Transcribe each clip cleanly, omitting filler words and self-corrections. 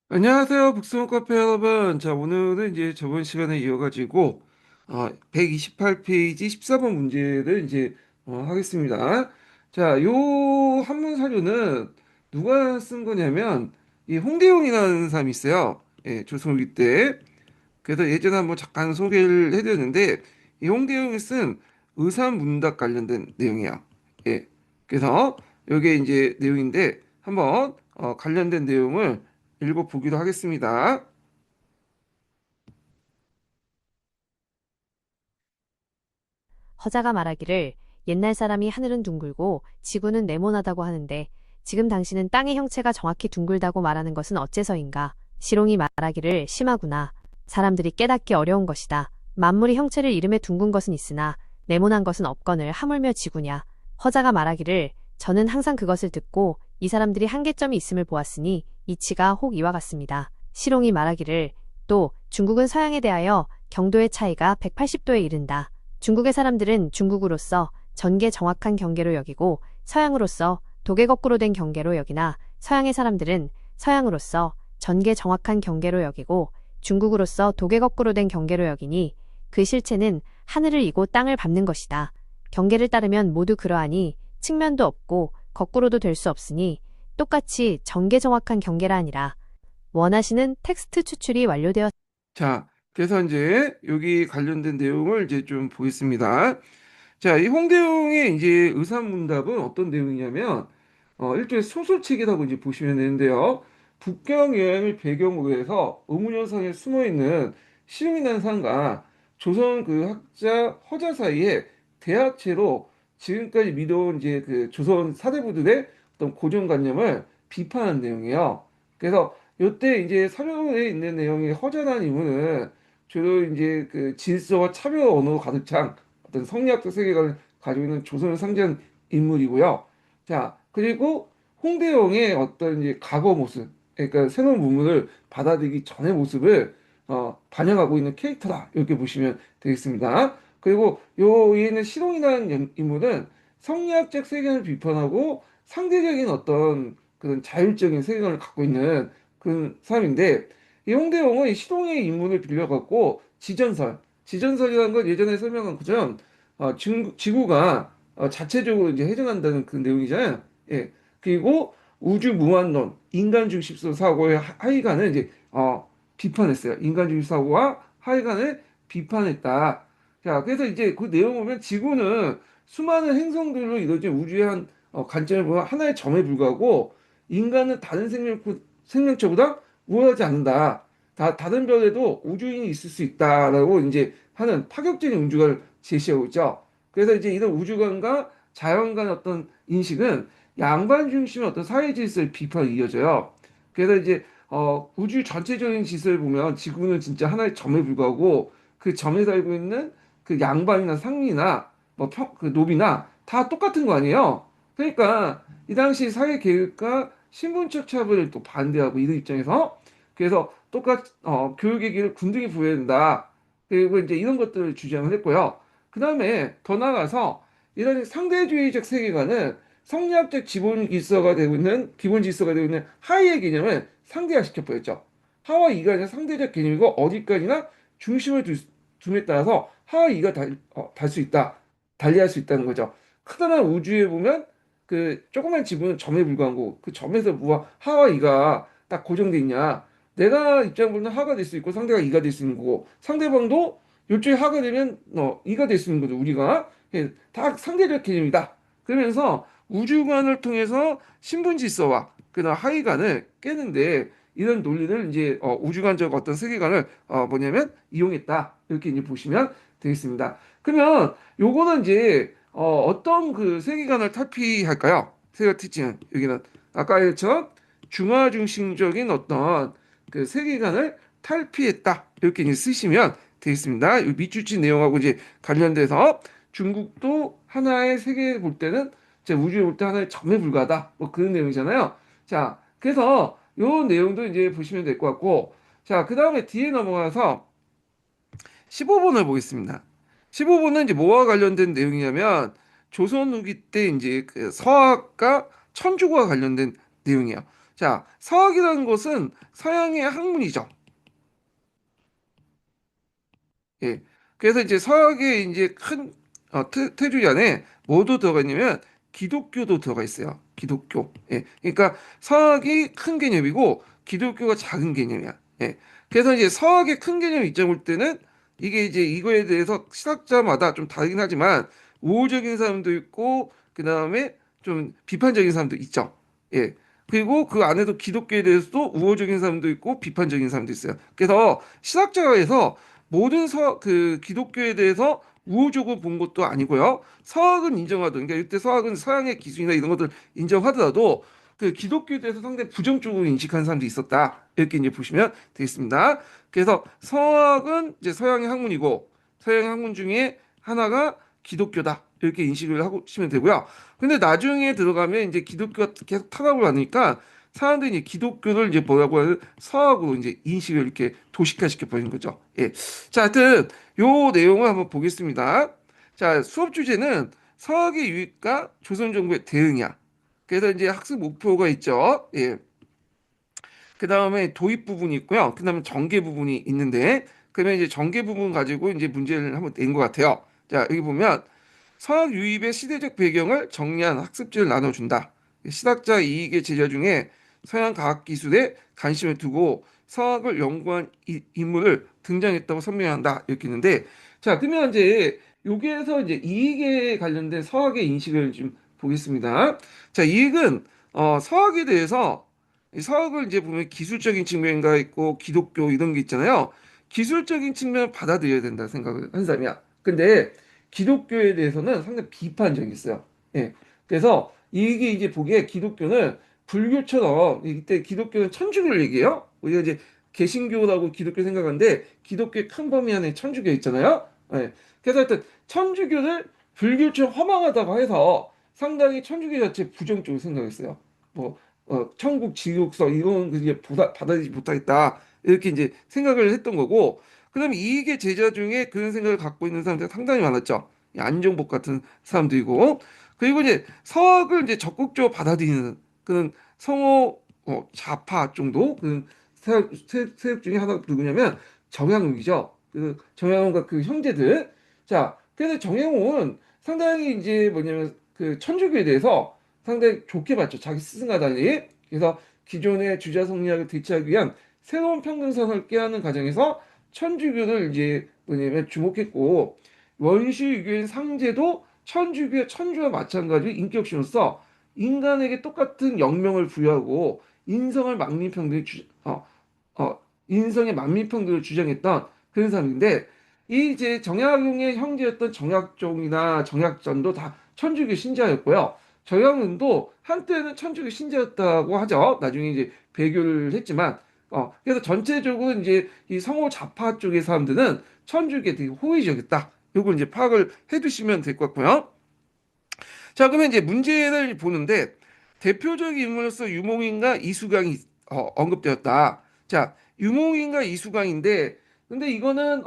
안녕하세요, 북스원 카페 여러분. 자, 오늘은 이제 저번 시간에 이어가지고 128페이지 14번 문제를 이제 하겠습니다. 자, 요 한문 사료는 누가 쓴 거냐면 이 홍대용이라는 사람이 있어요. 예, 조선후기 때. 그래서 예전에 한번 잠깐 소개를 해드렸는데 이 홍대용이 쓴 의사문답 관련된 내용이야. 예. 그래서 이게 이제 내용인데 한번 관련된 내용을 읽어보기로 하겠습니다. 허자가 말하기를 옛날 사람이 하늘은 둥글고 지구는 네모나다고 하는데 지금 당신은 땅의 형체가 정확히 둥글다고 말하는 것은 어째서인가? 시롱이 말하기를 심하구나. 사람들이 깨닫기 어려운 것이다. 만물이 형체를 이름에 둥근 것은 있으나 네모난 것은 없거늘 하물며 지구냐. 허자가 말하기를 저는 항상 그것을 듣고 이 사람들이 한계점이 있음을 보았으니 이치가 혹 이와 같습니다. 시롱이 말하기를 또 중국은 서양에 대하여 경도의 차이가 180도에 이른다. 중국의 사람들은 중국으로서 전개 정확한 경계로 여기고 서양으로서 도개 거꾸로 된 경계로 여기나 서양의 사람들은 서양으로서 전개 정확한 경계로 여기고 중국으로서 도개 거꾸로 된 경계로 여기니 그 실체는 하늘을 이고 땅을 밟는 것이다. 경계를 따르면 모두 그러하니 측면도 없고 거꾸로도 될 수 없으니 똑같이 전개 정확한 경계라 아니라 원하시는 텍스트 추출이 완료되었습니다. 자, 그래서 이제 여기 관련된 내용을 이제 좀 보겠습니다. 자, 이 홍대용의 이제 의사문답은 어떤 내용이냐면, 일종의 소설책이라고 이제 보시면 되는데요. 북경 여행을 배경으로 해서 의문현상에 숨어 있는 시흥이라는 사람과 조선 그 학자 허자 사이에 대학체로 지금까지 믿어온 이제 그 조선 사대부들의 어떤 고정관념을 비판한 내용이에요. 그래서 요때 이제 서료에 있는 내용이 허전한 이유는 주로 이제 그 질서와 차별 언어가 가득 찬 어떤 성리학적 세계관을 가지고 있는 조선을 상징한 인물이고요. 자, 그리고 홍대영의 어떤 이제 과거 모습, 그러니까 새로운 문물을 받아들이기 전의 모습을 반영하고 있는 캐릭터다. 이렇게 보시면 되겠습니다. 그리고 요 위에는 시롱이라는 인물은 성리학적 세계관을 비판하고 상대적인 어떤 그런 자율적인 세계관을 갖고 있는 그런 사람인데 이 홍대영은 이 시롱의 인물을 빌려갖고 지전설이라는 건 예전에 설명한 것처럼 지구가 자체적으로 이제 회전한다는 그 내용이잖아요. 예. 그리고 우주 무한론, 인간 중심성 사고의 하이간을 이제 비판했어요. 인간 중심 사고와 하이간을 비판했다. 자, 그래서 이제 그 내용 보면 지구는 수많은 행성들로 이루어진 우주의 한 관점을 보면 하나의 점에 불과하고 인간은 다른 생명체보다 우월하지 않는다. 다른 별에도 우주인이 있을 수 있다라고 이제 하는 파격적인 우주관을 제시하고 있죠. 그래서 이제 이런 우주관과 자연관의 어떤 인식은 양반 중심의 어떤 사회 질서의 비판이 이어져요. 그래서 이제 우주 전체적인 질서를 보면 지구는 진짜 하나의 점에 불과하고 그 점에 살고 있는 그 양반이나 상리나 그 노비나 다 똑같은 거 아니에요. 그러니까 이 당시 사회 계획과 신분적 차별을 또 반대하고 이들 입장에서 그래서 교육의 길을 군등이 부여야 된다. 그리고 이제 이런 것들을 주장을 했고요. 그 다음에 더 나아가서 이런 상대주의적 세계관은 성리학적 기본 질서가 되고 있는 하위의 개념을 상대화시켜 버렸죠. 하와 이가 아니라 상대적 개념이고 어디까지나 중심을 둠에 따라서 하와 이가 달 수 있다. 달리할 수 있다는 거죠. 커다란 우주에 보면 그 조그만 지구는 점에 불과한 거고 그 점에서 뭐가 하와 이가 딱 고정돼 있냐. 내가 입장 보면 하가 될 수 있고 상대가 이가 될 수 있는 거고 상대방도 요쪽에 하가 되면 이가 될 수 있는 거죠. 우리가 예, 다 상대적 개념이다. 그러면서 우주관을 통해서 신분 질서와 그다음 하위관을 깨는데 이런 논리를 이제 우주관적 어떤 세계관을 뭐냐면 이용했다. 이렇게 이제 보시면 되겠습니다. 그러면 요거는 이제 어떤 그 세계관을 탈피할까요? 세계관 특징은 여기는 아까 했던 중화중심적인 어떤 그 세계관을 탈피했다. 이렇게 이제 쓰시면 되겠습니다. 이 밑줄치 내용하고 이제 관련돼서 중국도 하나의 세계를 볼 때는 제 우주를 볼 때 하나의 점에 불과하다. 뭐 그런 내용이잖아요. 자, 그래서 요 내용도 이제 보시면 될 것 같고, 자, 그 다음에 뒤에 넘어가서 15번을 보겠습니다. 15번은 이제 뭐와 관련된 내용이냐면 조선 후기 때 이제 그 서학과 천주교와 관련된 내용이에요. 자, 서학이라는 것은 서양의 학문이죠. 예. 그래서 이제 서학의 이제 큰 테두리 안에 뭐도 들어가 있냐면 기독교도 들어가 있어요. 기독교. 예. 그러니까 서학이 큰 개념이고 기독교가 작은 개념이야. 예. 그래서 이제 서학의 큰 개념 입장 볼 때는 이게 이제 이거에 대해서 시각자마다 좀 다르긴 하지만 우호적인 사람도 있고 그다음에 좀 비판적인 사람도 있죠. 예. 그리고 그 안에도 기독교에 대해서도 우호적인 사람도 있고 비판적인 사람도 있어요. 그래서 신학자에서 모든 그 기독교에 대해서 우호적으로 본 것도 아니고요. 서학은 인정하던, 그러니까 이때 서학은 서양의 기술이나 이런 것들 인정하더라도 그 기독교에 대해서 상당히 부정적으로 인식하는 사람도 있었다. 이렇게 이제 보시면 되겠습니다. 그래서 서학은 이제 서양의 학문이고 서양의 학문 중에 하나가 기독교다. 이렇게 인식을 하고 시면 되고요. 근데 나중에 들어가면 이제 기독교가 계속 타락을 하니까 사람들이 이제 기독교를 이제 뭐라고 하는 서학으로 이제 인식을 이렇게 도식화시켜 버리는 거죠. 예. 자, 하여튼 요 내용을 한번 보겠습니다. 자, 수업 주제는 서학의 유익과 조선 정부의 대응이야. 그래서 이제 학습 목표가 있죠. 예. 그 다음에 도입 부분이 있고요. 그 다음에 전개 부분이 있는데, 그러면 이제 전개 부분 가지고 이제 문제를 한번 낸 것 같아요. 자, 여기 보면 서학 유입의 시대적 배경을 정리한 학습지를 나눠준다. 신학자 이익의 제자 중에 서양 과학 기술에 관심을 두고 서학을 연구한 인물을 등장했다고 설명한다. 이렇게 있는데, 자, 그러면 이제 여기에서 이제 이익에 관련된 서학의 인식을 좀 보겠습니다. 자, 이익은 서학에 대해서 이 서학을 이제 보면 기술적인 측면가 있고 기독교 이런 게 있잖아요. 기술적인 측면을 받아들여야 된다 생각을 한 사람이야. 근데 기독교에 대해서는 상당히 비판적이었어요. 예. 그래서 이게 이제 보기에 기독교는 불교처럼 이때 기독교는 천주교를 얘기해요. 우리가 이제 개신교라고 기독교 생각하는데 기독교의 큰 범위 안에 천주교 있잖아요. 예. 그래서 하여튼 천주교를 불교처럼 허망하다고 해서 상당히 천주교 자체 부정적으로 생각했어요. 뭐 천국 지옥서 이건 그게 받아들이지 못하겠다 이렇게 이제 생각을 했던 거고 그다음에 이익의 제자 중에 그런 생각을 갖고 있는 사람들이 상당히 많았죠. 이 안종복 같은 사람들이고 그리고 이제 서학을 이제 적극적으로 받아들이는 그런 성호 좌파 정도 그런 세력 중에 하나가 누구냐면 정약용이죠. 그 정약용과 그 형제들. 자, 그래서 정약용은 상당히 이제 뭐냐면 그 천주교에 대해서 상당히 좋게 봤죠. 자기 스승과 달리. 그래서 기존의 주자 성리학을 대체하기 위한 새로운 평등선을 꾀하는 과정에서 천주교를 이제 뭐냐면 주목했고 원시 유교인 상제도 천주교의 천주와 마찬가지로 인격신으로서 인간에게 똑같은 영명을 부여하고 인성을 만민평등에 인성의 만민평등을 주장했던 그런 사람인데 이 이제 정약용의 형제였던 정약종이나 정약전도 다 천주교 신자였고요. 정약용도 한때는 천주교 신자였다고 하죠. 나중에 이제 배교를 했지만 그래서 전체적으로 이제 이 성호 좌파 쪽의 사람들은 천주교에 되게 호의적이었다. 요걸 이제 파악을 해두시면 될 것 같고요. 자, 그러면 이제 문제를 보는데 대표적인 인물로서 유목인과 이수강이 언급되었다. 자, 유목인과 이수강인데 근데 이거는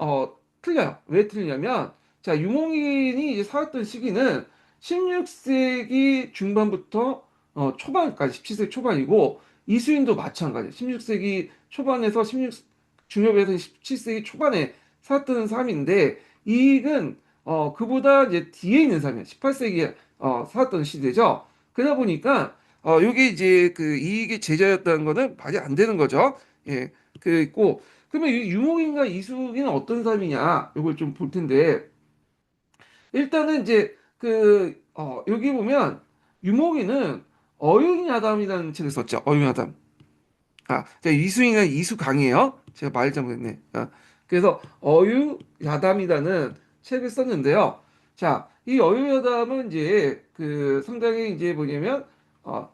틀려요. 왜 틀리냐면 자, 유목인이 이제 살았던 시기는 16세기 중반부터 초반까지 17세기 초반이고 이수인도 마찬가지예요. 16세기 초반에서 16 중엽에서 17세기 초반에 살았던 사람인데 이익은 그보다 이제 뒤에 있는 사람이에요. 18세기에 살았던 시대죠. 그러다 보니까 요게 이제 그 이익의 제자였다는 거는 말이 안 되는 거죠. 예. 그 있고 그러면 이 유목인과 이숙인은 어떤 사람이냐? 요걸 좀 볼 텐데 일단은 이제 그 여기 보면 유목인은 어윤야담이라는 책을 썼죠. 어윤야담. 자, 이수인은 이수강이에요. 제가 말 잘못했네. 그래서 어유야담이라는 책을 썼는데요. 자, 이 어유야담은 이제 그 상당히 이제 뭐냐면 어,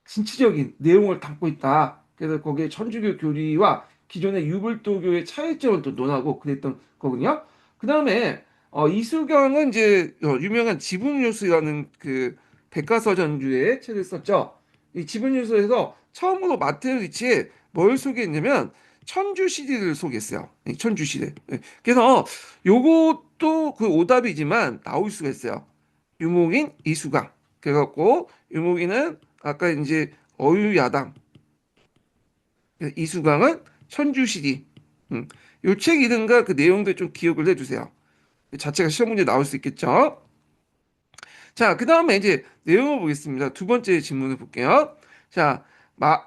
진취적인 내용을 담고 있다. 그래서 거기에 천주교 교리와 기존의 유불도교의 차이점을 또 논하고 그랬던 거군요. 그 다음에 이수경은 이제 유명한 지분요술이라는 그 백과사전주의 책을 썼죠. 이 지분요술에서 처음으로 마테르리치에 뭘 소개했냐면 천주 시대를 소개했어요. 이 천주 시대. 예. 그래서 요것도 그 오답이지만 나올 수가 있어요. 유목인 이수강. 그래갖고 유목인은 아까 이제 어유야당 이수강은 천주시리. 요 책 이름과 그 내용들 좀 기억을 해두세요. 자체가 시험 문제 나올 수 있겠죠. 자, 그 다음에 이제 내용을 보겠습니다. 두 번째 질문을 볼게요. 자,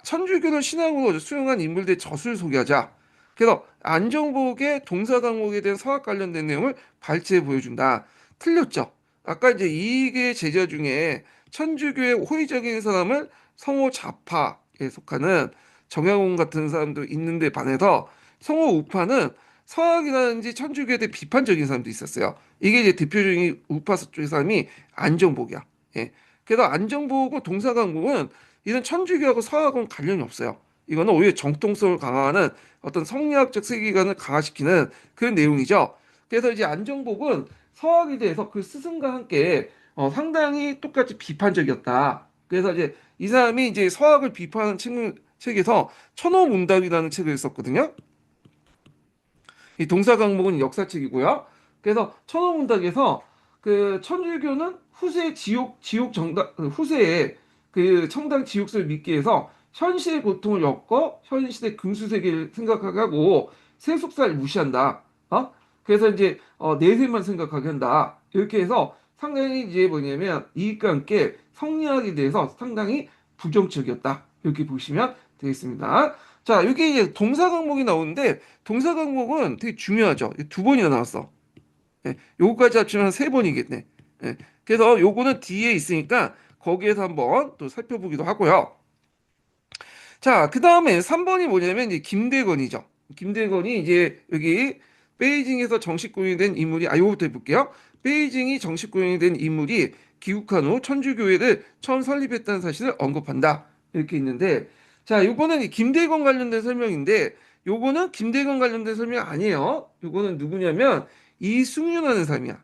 천주교를 신앙으로 수용한 인물들의 저술을 소개하자. 그래서 안정복의 동사 강목에 대한 서학 관련된 내용을 발췌해 보여준다. 틀렸죠? 아까 이제 이게 제자 중에 천주교의 호의적인 사람을 성호 좌파에 속하는 정약용 같은 사람도 있는데 반해서 성호 우파는 서학이라든지 천주교에 대해 비판적인 사람도 있었어요. 이게 이제 대표적인 우파 쪽의 사람이 안정복이야. 예. 그래서 안정복은 동사강국은 이런 천주교하고 서학은 관련이 없어요. 이거는 오히려 정통성을 강화하는 어떤 성리학적 세계관을 강화시키는 그런 내용이죠. 그래서 이제 안정복은 서학에 대해서 그 스승과 함께 상당히 똑같이 비판적이었다. 그래서 이제 이 사람이 이제 서학을 비판하는 책에서 천호문답이라는 책을 썼거든요. 이 동사 강목은 역사책이고요. 그래서 천호문답에서 그 천주교는 후세 지옥 정당 후세에 그 청당 지옥설을 믿기 위해서 현실의 고통을 엮어 현실의 금수세계를 생각하게 하고 세속사를 무시한다. 그래서 이제 내세만 생각하게 한다. 이렇게 해서 상당히 이제 뭐냐면 이익과 함께 성리학에 대해서 상당히 부정적이었다. 이렇게 보시면 되겠습니다. 자, 여기 이제 동사 강목이 나오는데 동사 강목은 되게 중요하죠. 두 번이나 나왔어. 예, 요거까지 합치면 세 번이겠네. 예, 그래서 요거는 뒤에 있으니까 거기에서 한번 또 살펴보기도 하고요. 자, 그 다음에 3번이 뭐냐면 이제 김대건이죠. 김대건이 이제 여기 베이징에서 정식 고용이 된 인물이, 요거부터 해볼게요. 베이징이 정식 고용이 된 인물이 귀국한 후 천주교회를 처음 설립했다는 사실을 언급한다. 이렇게 있는데, 자, 요거는 이 김대건 관련된 설명인데, 요거는 김대건 관련된 설명 아니에요. 요거는 누구냐면 이승윤하는 사람이야.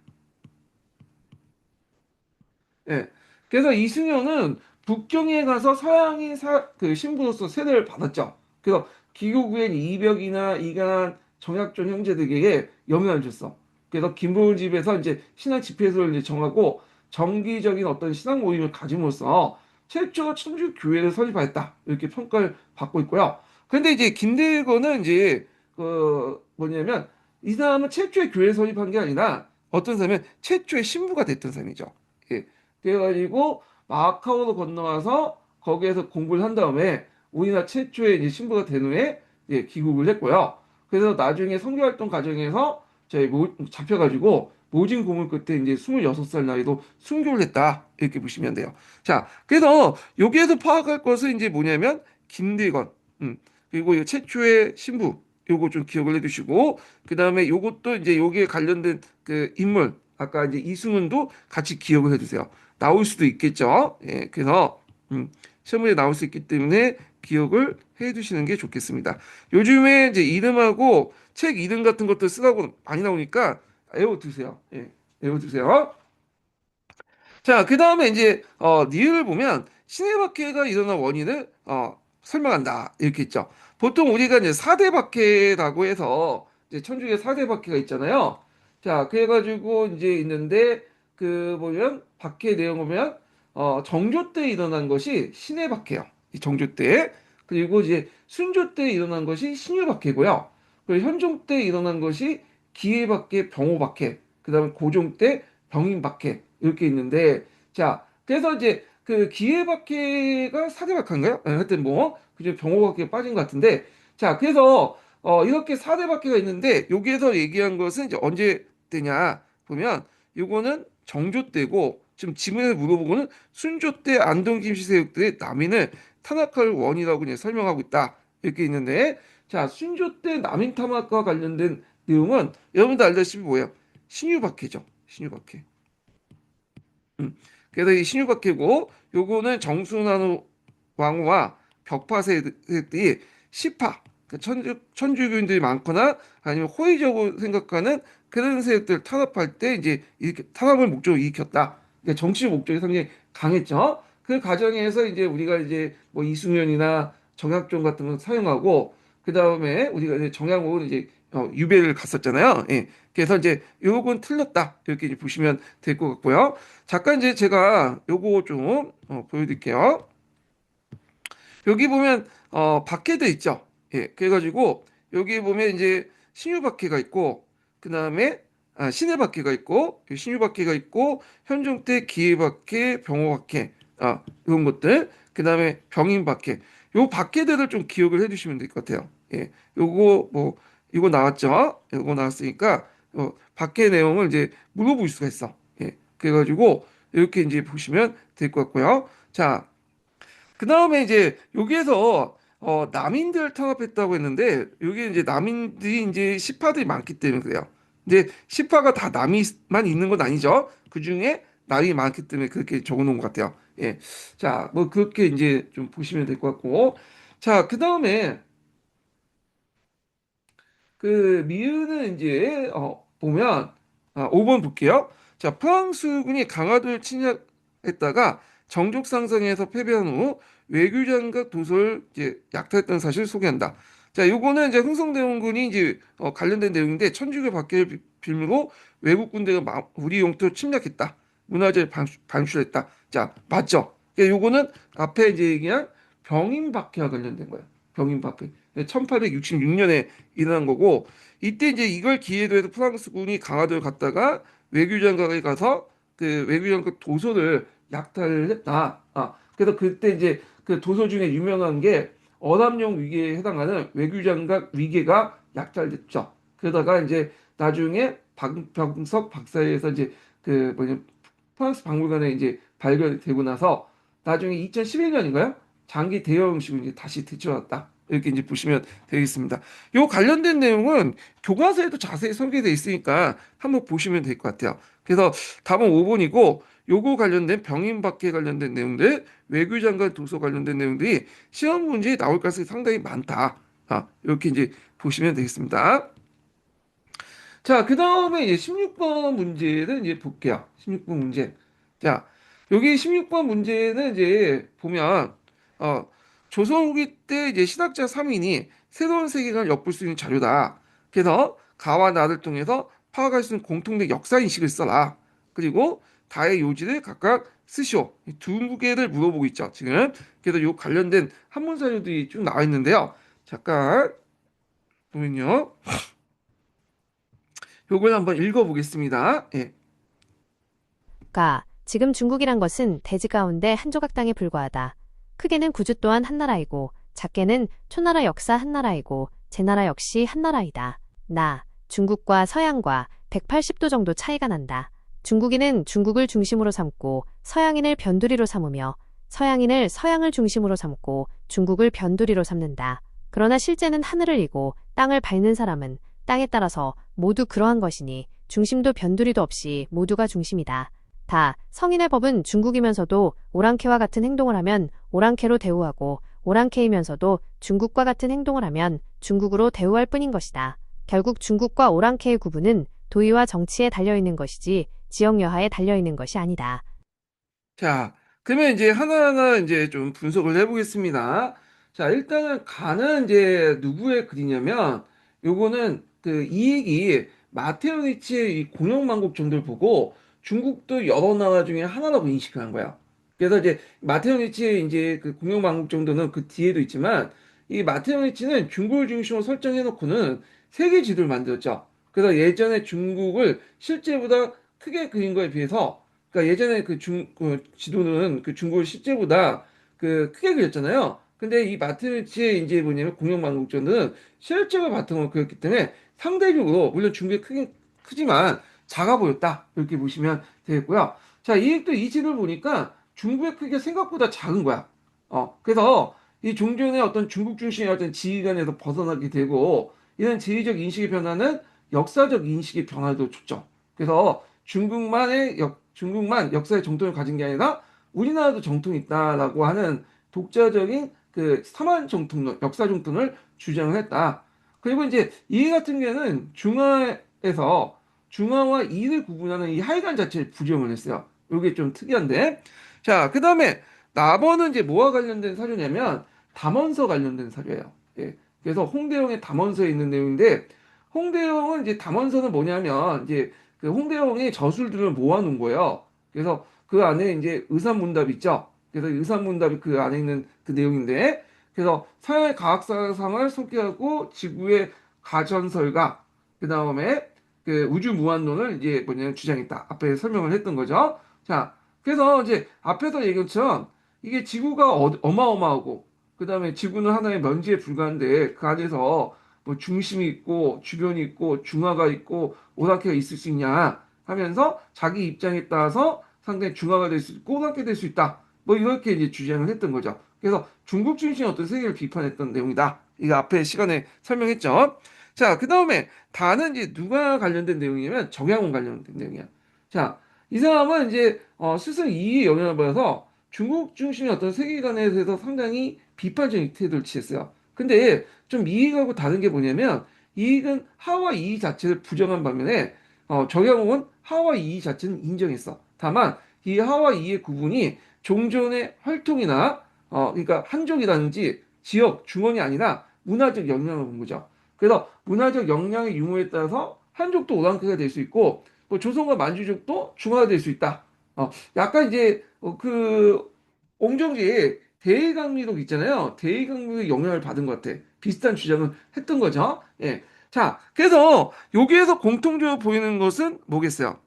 예. 그래서 이승효는 북경에 가서 서양인 그 신부로서 세례를 받았죠. 그래서 귀국 후엔 이벽이나 이간한 정약전 형제들에게 영향을 줬어. 그래서 김보을 집에서 이제 신앙 집회소를 이제 정하고 정기적인 어떤 신앙 모임을 가짐으로써 최초 천주 교회를 설립하였다. 이렇게 평가를 받고 있고요. 그런데 이제 김대건은 이제 그 뭐냐면 이 사람은 최초의 교회 설립한 게 아니라 어떤 사람은 최초의 신부가 됐던 사람이죠. 예. 그래가지고 마카오로 건너와서 거기에서 공부를 한 다음에 우리나라 최초의 이제 신부가 된 후에 귀국을 했고요. 그래서 나중에 선교활동 과정에서 저희 잡혀가지고 모진 고문 끝에 이제 26살 나이도 순교를 했다. 이렇게 보시면 돼요. 자, 그래서 여기에서 파악할 것은 이제 뭐냐면 김대건, 그리고 이 최초의 신부, 요거 좀 기억을 해두시고, 그 다음에 요것도 이제 여기에 관련된 그 인물, 아까 이제 이승훈도 같이 기억을 해두세요. 나올 수도 있겠죠. 예, 그래서 시험에 나올 수 있기 때문에 기억을 해 두시는 게 좋겠습니다. 요즘에 이제 이름하고 책 이름 같은 것도 쓰라고 많이 나오니까 외워두세요. 예, 외워두세요. 자, 그 다음에 이제 니을 보면 시내박해가 일어난 원인을 설명한다 이렇게 있죠. 보통 우리가 이제 사대박해라고 해서 이제 천주교 사대박해가 있잖아요. 자, 그래가지고 이제 있는데 그 보면 박해 내용 보면 정조 때 일어난 것이 시내박해요. 이 정조 때. 그리고 이제 순조 때 일어난 것이 신유박해고요. 그리고 현종 때 일어난 것이 기해박해, 병호박해. 그다음에 고종 때 병인박해. 이렇게 있는데, 자, 그래서 이제 그 기회박해가 사대박해인가요? 하여튼 뭐, 그중 병호박해가 빠진 것 같은데, 자, 그래서 이렇게 사대박해가 있는데, 여기에서 얘기한 것은 이제 언제 때냐 보면, 요거는 정조 때고, 지금 지문에서 물어보고는 순조 때 안동 김씨 세력들의 남인을 탄압할 원이라고 그냥 설명하고 있다. 이렇게 있는데, 자, 순조 때 남인 탄압과 관련된 내용은 여러분들 알다시피 뭐예요? 신유박해죠. 신유박해. 음. 그래서 이 신유박해고 요거는 정순환 왕후와 벽파 세력들이 시파 그 천주교인들이 많거나 아니면 호의적으로 생각하는 그런 세력들을 탄압할 때 이제 이렇게 탄압을 목적으로 일으켰다. 그러니까 정치 목적이 상당히 강했죠. 그 과정에서 이제 우리가 이제 뭐 이승연이나 정약종 같은 걸 사용하고 그 다음에 우리가 이제 정약용은 이제 유배를 갔었잖아요. 예. 그래서 이제 요건 틀렸다 이렇게 이제 보시면 될 것 같고요. 잠깐 이제 제가 요거 좀 보여드릴게요. 여기 보면 박해도 있죠. 예, 그래가지고 여기 보면 이제 신유박해가 있고 그 다음에 신해박해가 있고 신유박해가 있고 현종때 기해박해, 병호박해 이런 것들 그 다음에 병인박해 요 박해들을 좀 기억을 해주시면 될 것 같아요. 예, 요거 뭐 이거 나왔죠? 요거 나왔으니까 박해 내용을 이제 물어볼 수가 있어. 예, 그래가지고 이렇게 이제 보시면 될 것 같고요. 자. 그 다음에 이제 여기에서 남인들 탄압했다고 했는데 여기 이제 남인들이 이제 시파들이 많기 때문에 그래요. 근데 시파가 다 남이만 있는 건 아니죠. 그 중에 남이 많기 때문에 그렇게 적어놓은 것 같아요. 예. 자, 뭐 그렇게 이제 좀 보시면 될 것 같고. 자, 그 다음에 그 미은은 이제 보면 5번 볼게요. 자, 프랑스군이 강화도를 침략했다가 정족 상성에서 패배한 후 외교장과 도서를 이제 약탈했던 사실을 소개한다. 자, 요거는 이제 흥성대원군이 이제 관련된 내용인데 천주교 박해를 빌미로 외국 군대가 우리 영토를 침략했다. 문화재를 반출했다. 자, 맞죠? 그러니까 요거는 앞에 이제 얘기한 병인 박해와 관련된 거예요. 병인 박해. 1866년에 일어난 거고 이때 이제 이걸 기회로 해서 프랑스군이 강화도를 갔다가 외교장관에 가서 그 외교장관 도서를 약탈을 했다. 그래서 그때 이제 그 도서 중에 유명한 게 어담용 위기에 해당하는 외교장관 위계가 약탈됐죠. 그러다가 이제 나중에 박병석 박사에서 이제 그 뭐냐 프랑스 박물관에 이제 발견되고 나서 나중에 2011년인가요? 장기 대여음식을 이제 다시 되찾았다. 이렇게 이제 보시면 되겠습니다. 요 관련된 내용은 교과서에도 자세히 설계되어 있으니까 한번 보시면 될 것 같아요. 그래서 답은 5번이고 요거 관련된 병인박해 관련된 내용들, 외교장관 도서 관련된 내용들이 시험 문제에 나올 가능성이 상당히 많다. 이렇게 이제 보시면 되겠습니다. 자, 그 다음에 이제 16번 문제를 이제 볼게요. 16번 문제. 자, 여기 16번 문제는 이제 보면, 어, 조선 후기 때 이제 신학자 3인이 새로운 세계관을 엿볼 수 있는 자료다. 그래서 가와 나를 통해서 파악할 수 있는 공통된 역사인식을 써라. 그리고 다의 요지를 각각 쓰시오. 이두 개를 물어보고 있죠, 지금. 그래서 요 관련된 한문 자료들이 쭉 나와 있는데요. 잠깐, 보면요. 요걸 한번 읽어보겠습니다. 예. 지금 중국이란 것은 대지 가운데 한 조각 땅에 불과하다. 크게는 구주 또한 한 나라이고 작게는 초나라 역사 한 나라이고 제나라 역시 한 나라이다. 중국과 서양과 180도 정도 차이가 난다. 중국인은 중국을 중심으로 삼고 서양인을 변두리로 삼으며 서양인을 서양을 중심으로 삼고 중국을 변두리로 삼는다. 그러나 실제는 하늘을 이고 땅을 밟는 사람은 땅에 따라서 모두 그러한 것이니 중심도 변두리도 없이 모두가 중심이다. 성인의 법은 중국이면서도 오랑캐와 같은 행동을 하면 오랑캐로 대우하고 오랑캐이면서도 중국과 같은 행동을 하면 중국으로 대우할 뿐인 것이다. 결국 중국과 오랑캐의 구분은 도의와 정치에 달려있는 것이지 지역 여하에 달려있는 것이 아니다. 자, 그러면 이제 하나하나 이제 좀 분석을 해보겠습니다. 자, 일단은 가는 이제 누구의 글이냐면, 요거는 그 이익이 마테오 니치의 이 공영만국 정도를 보고 중국도 여러 나라 중에 하나라고 인식을 한 거야. 그래서 이제 마테오 니치의 이제 그 공영만국 정도는 그 뒤에도 있지만, 이 마테오 니치는 중국을 중심으로 설정해 놓고는 세계 지도를 만들었죠. 그래서 예전에 중국을 실제보다 크게 그린 거에 비해서 그러니까 예전에 그 지도는 그 중국을 실제보다 그 크게 그렸잖아요. 근데 이 마트리치의 이제 뭐냐면 공영망국전은 실제를 바탕으로 그렸기 때문에 상대적으로 물론 중국이 크지만 작아 보였다. 이렇게 보시면 되겠고요. 자, 이익도 이 지도를 보니까 중국의 크기가 생각보다 작은 거야. 그래서 이 종전의 어떤 중국 중심의 어떤 지휘관에서 벗어나게 되고 이런 지리적 인식의 변화는 역사적 인식의 변화도 줬죠. 그래서 중국만 역사의 정통을 가진 게 아니라 우리나라도 정통이 있다라고 하는 독자적인 그 사만 정통론, 역사 정통을 주장을 했다. 그리고 이제 이 같은 경우는 중화에서 중화와 이를 구분하는 이 하이간 자체를 부정을 했어요. 이게 좀 특이한데. 자, 그 다음에 나번은 이제 뭐와 관련된 사료냐면 담원서 관련된 사료예요. 예. 그래서 홍대영의 담원서에 있는 내용인데 홍대영은 이제 담원서는 뭐냐면 이제 그 홍대영의 저술들을 모아놓은 거예요. 그래서 그 안에 이제 의산문답 있죠. 그래서 의산문답이 그 안에 있는 그 내용인데 그래서 서양의 과학사상을 소개하고 지구의 가전설과 그 다음에 그 우주 무한론을 이제 뭐냐면 주장했다. 앞에 설명을 했던 거죠. 자, 그래서 이제 앞에서 얘기한 것처럼 이게 지구가 어마어마하고 그 다음에 지구는 하나의 먼지에 불과한데 그 안에서 뭐 중심이 있고 주변이 있고 중화가 있고 오락회가 있을 수 있냐 하면서 자기 입장에 따라서 상당히 중화가 될 수 있고 오락회 될 수 있다. 뭐 이렇게 이제 주장을 했던 거죠. 그래서 중국 중심의 어떤 세계를 비판했던 내용이다. 이거 앞에 시간에 설명했죠. 자, 그 다음에 다는 이제 누가 관련된 내용이냐면 정약용 관련된 내용이야. 자, 이 사람은 이제 스승 이의 영향을 받아서 중국 중심의 어떤 세계관에 대해서 상당히 비판적인 태도를 취했어요. 근데 좀 이익하고 다른 게 뭐냐면 이익은 하와 이의 자체를 부정한 반면에 정약용은 하와 이의 자체는 인정했어. 다만 이 하와 이의 구분이 종전의 혈통이나 그러니까 한족이라든지 지역 중원이 아니라 문화적 영향을 본 거죠. 그래서 문화적 영향의 유무에 따라서 한족도 오랑캐가 될 수 있고 뭐 조선과 만주족도 중화가 될 수 있다. 약간 이제 그 옹정리의 대의강미록 있잖아요. 대의강미록의 영향을 받은 것 같아. 비슷한 주장을 했던 거죠. 예. 자, 그래서 여기에서 공통적으로 보이는 것은 뭐겠어요?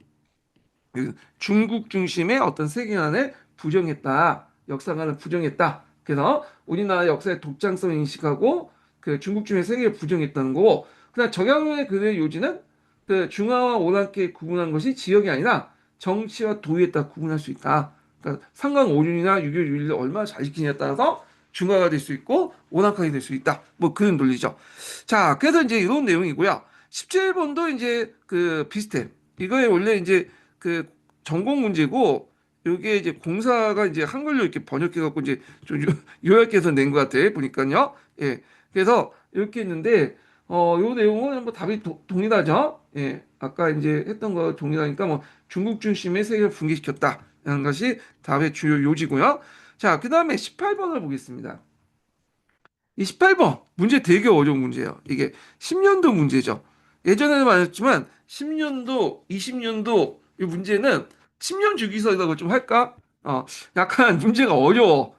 그 중국 중심의 어떤 세계관을 부정했다. 역사관을 부정했다. 그래서 우리나라 역사의 독창성을 인식하고 그 중국 중심의 세계를 부정했다는 거고, 그다음 정약용의 그의 요지는 그 중화와 오랑캐 구분한 것이 지역이 아니라 정치와 도의에 따라 구분할 수 있다. 그러니까 상강 오륜이나 유교 윤리를 얼마나 잘 지키냐에 따라서 중화가 될 수 있고 오랑캐가 될 수 있다. 뭐 그런 논리죠. 자, 그래서 이제 이런 내용이고요. 17번도 이제 그 비슷해. 이거에 원래 이제 그 전공 문제고 이게 이제 공사가 이제 한글로 이렇게 번역해 갖고 이제 좀 요약해서 낸 것 같아 보니까요. 예. 그래서 이렇게 했는데 요 내용은 뭐 답이 동일하죠. 예. 아까 이제 했던 거 동일하니까 뭐 중국 중심의 세계를 붕괴시켰다라는 것이 답의 주요 요지고요. 자, 그다음에 18번을 보겠습니다. 이 18번 문제 되게 어려운 문제예요. 이게 10년도 문제죠. 예전에는 말했지만 10년도, 20년도 이 문제는 10년 주기설이라고 좀 할까? 약간 문제가 어려워.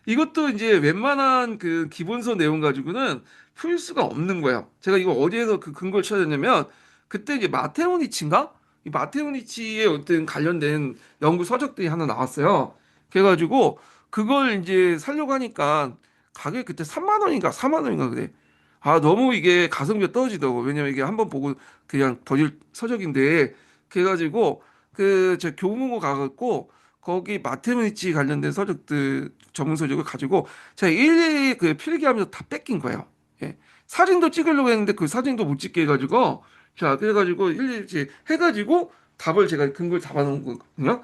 이것도 이제 웬만한 그 기본서 내용 가지고는 풀 수가 없는 거예요. 제가 이거 어디에서 그 근거를 찾았냐면 그때 이제 마테오니치인가? 이 마테오니치의 어떤 관련된 연구 서적들이 하나 나왔어요. 그래가지고 그걸 이제 살려고 하니까 가격이 그때 3만 원인가 4만 원인가 그래. 아, 너무 이게 가성비가 떨어지더라고. 왜냐면 이게 한번 보고 그냥 버릴 서적인데 그래가지고 그 저 교보문고 가갖고 거기 마테르니치 관련된 서적들 전문 서적을 가지고 제가 일일이 그 필기하면서 다 뺏긴 거예요. 예. 사진도 찍으려고 했는데 그 사진도 못 찍게 해가지고 자 그래가지고 일일이 이제 해가지고 답을 제가 근거를 잡아놓은 거거든요.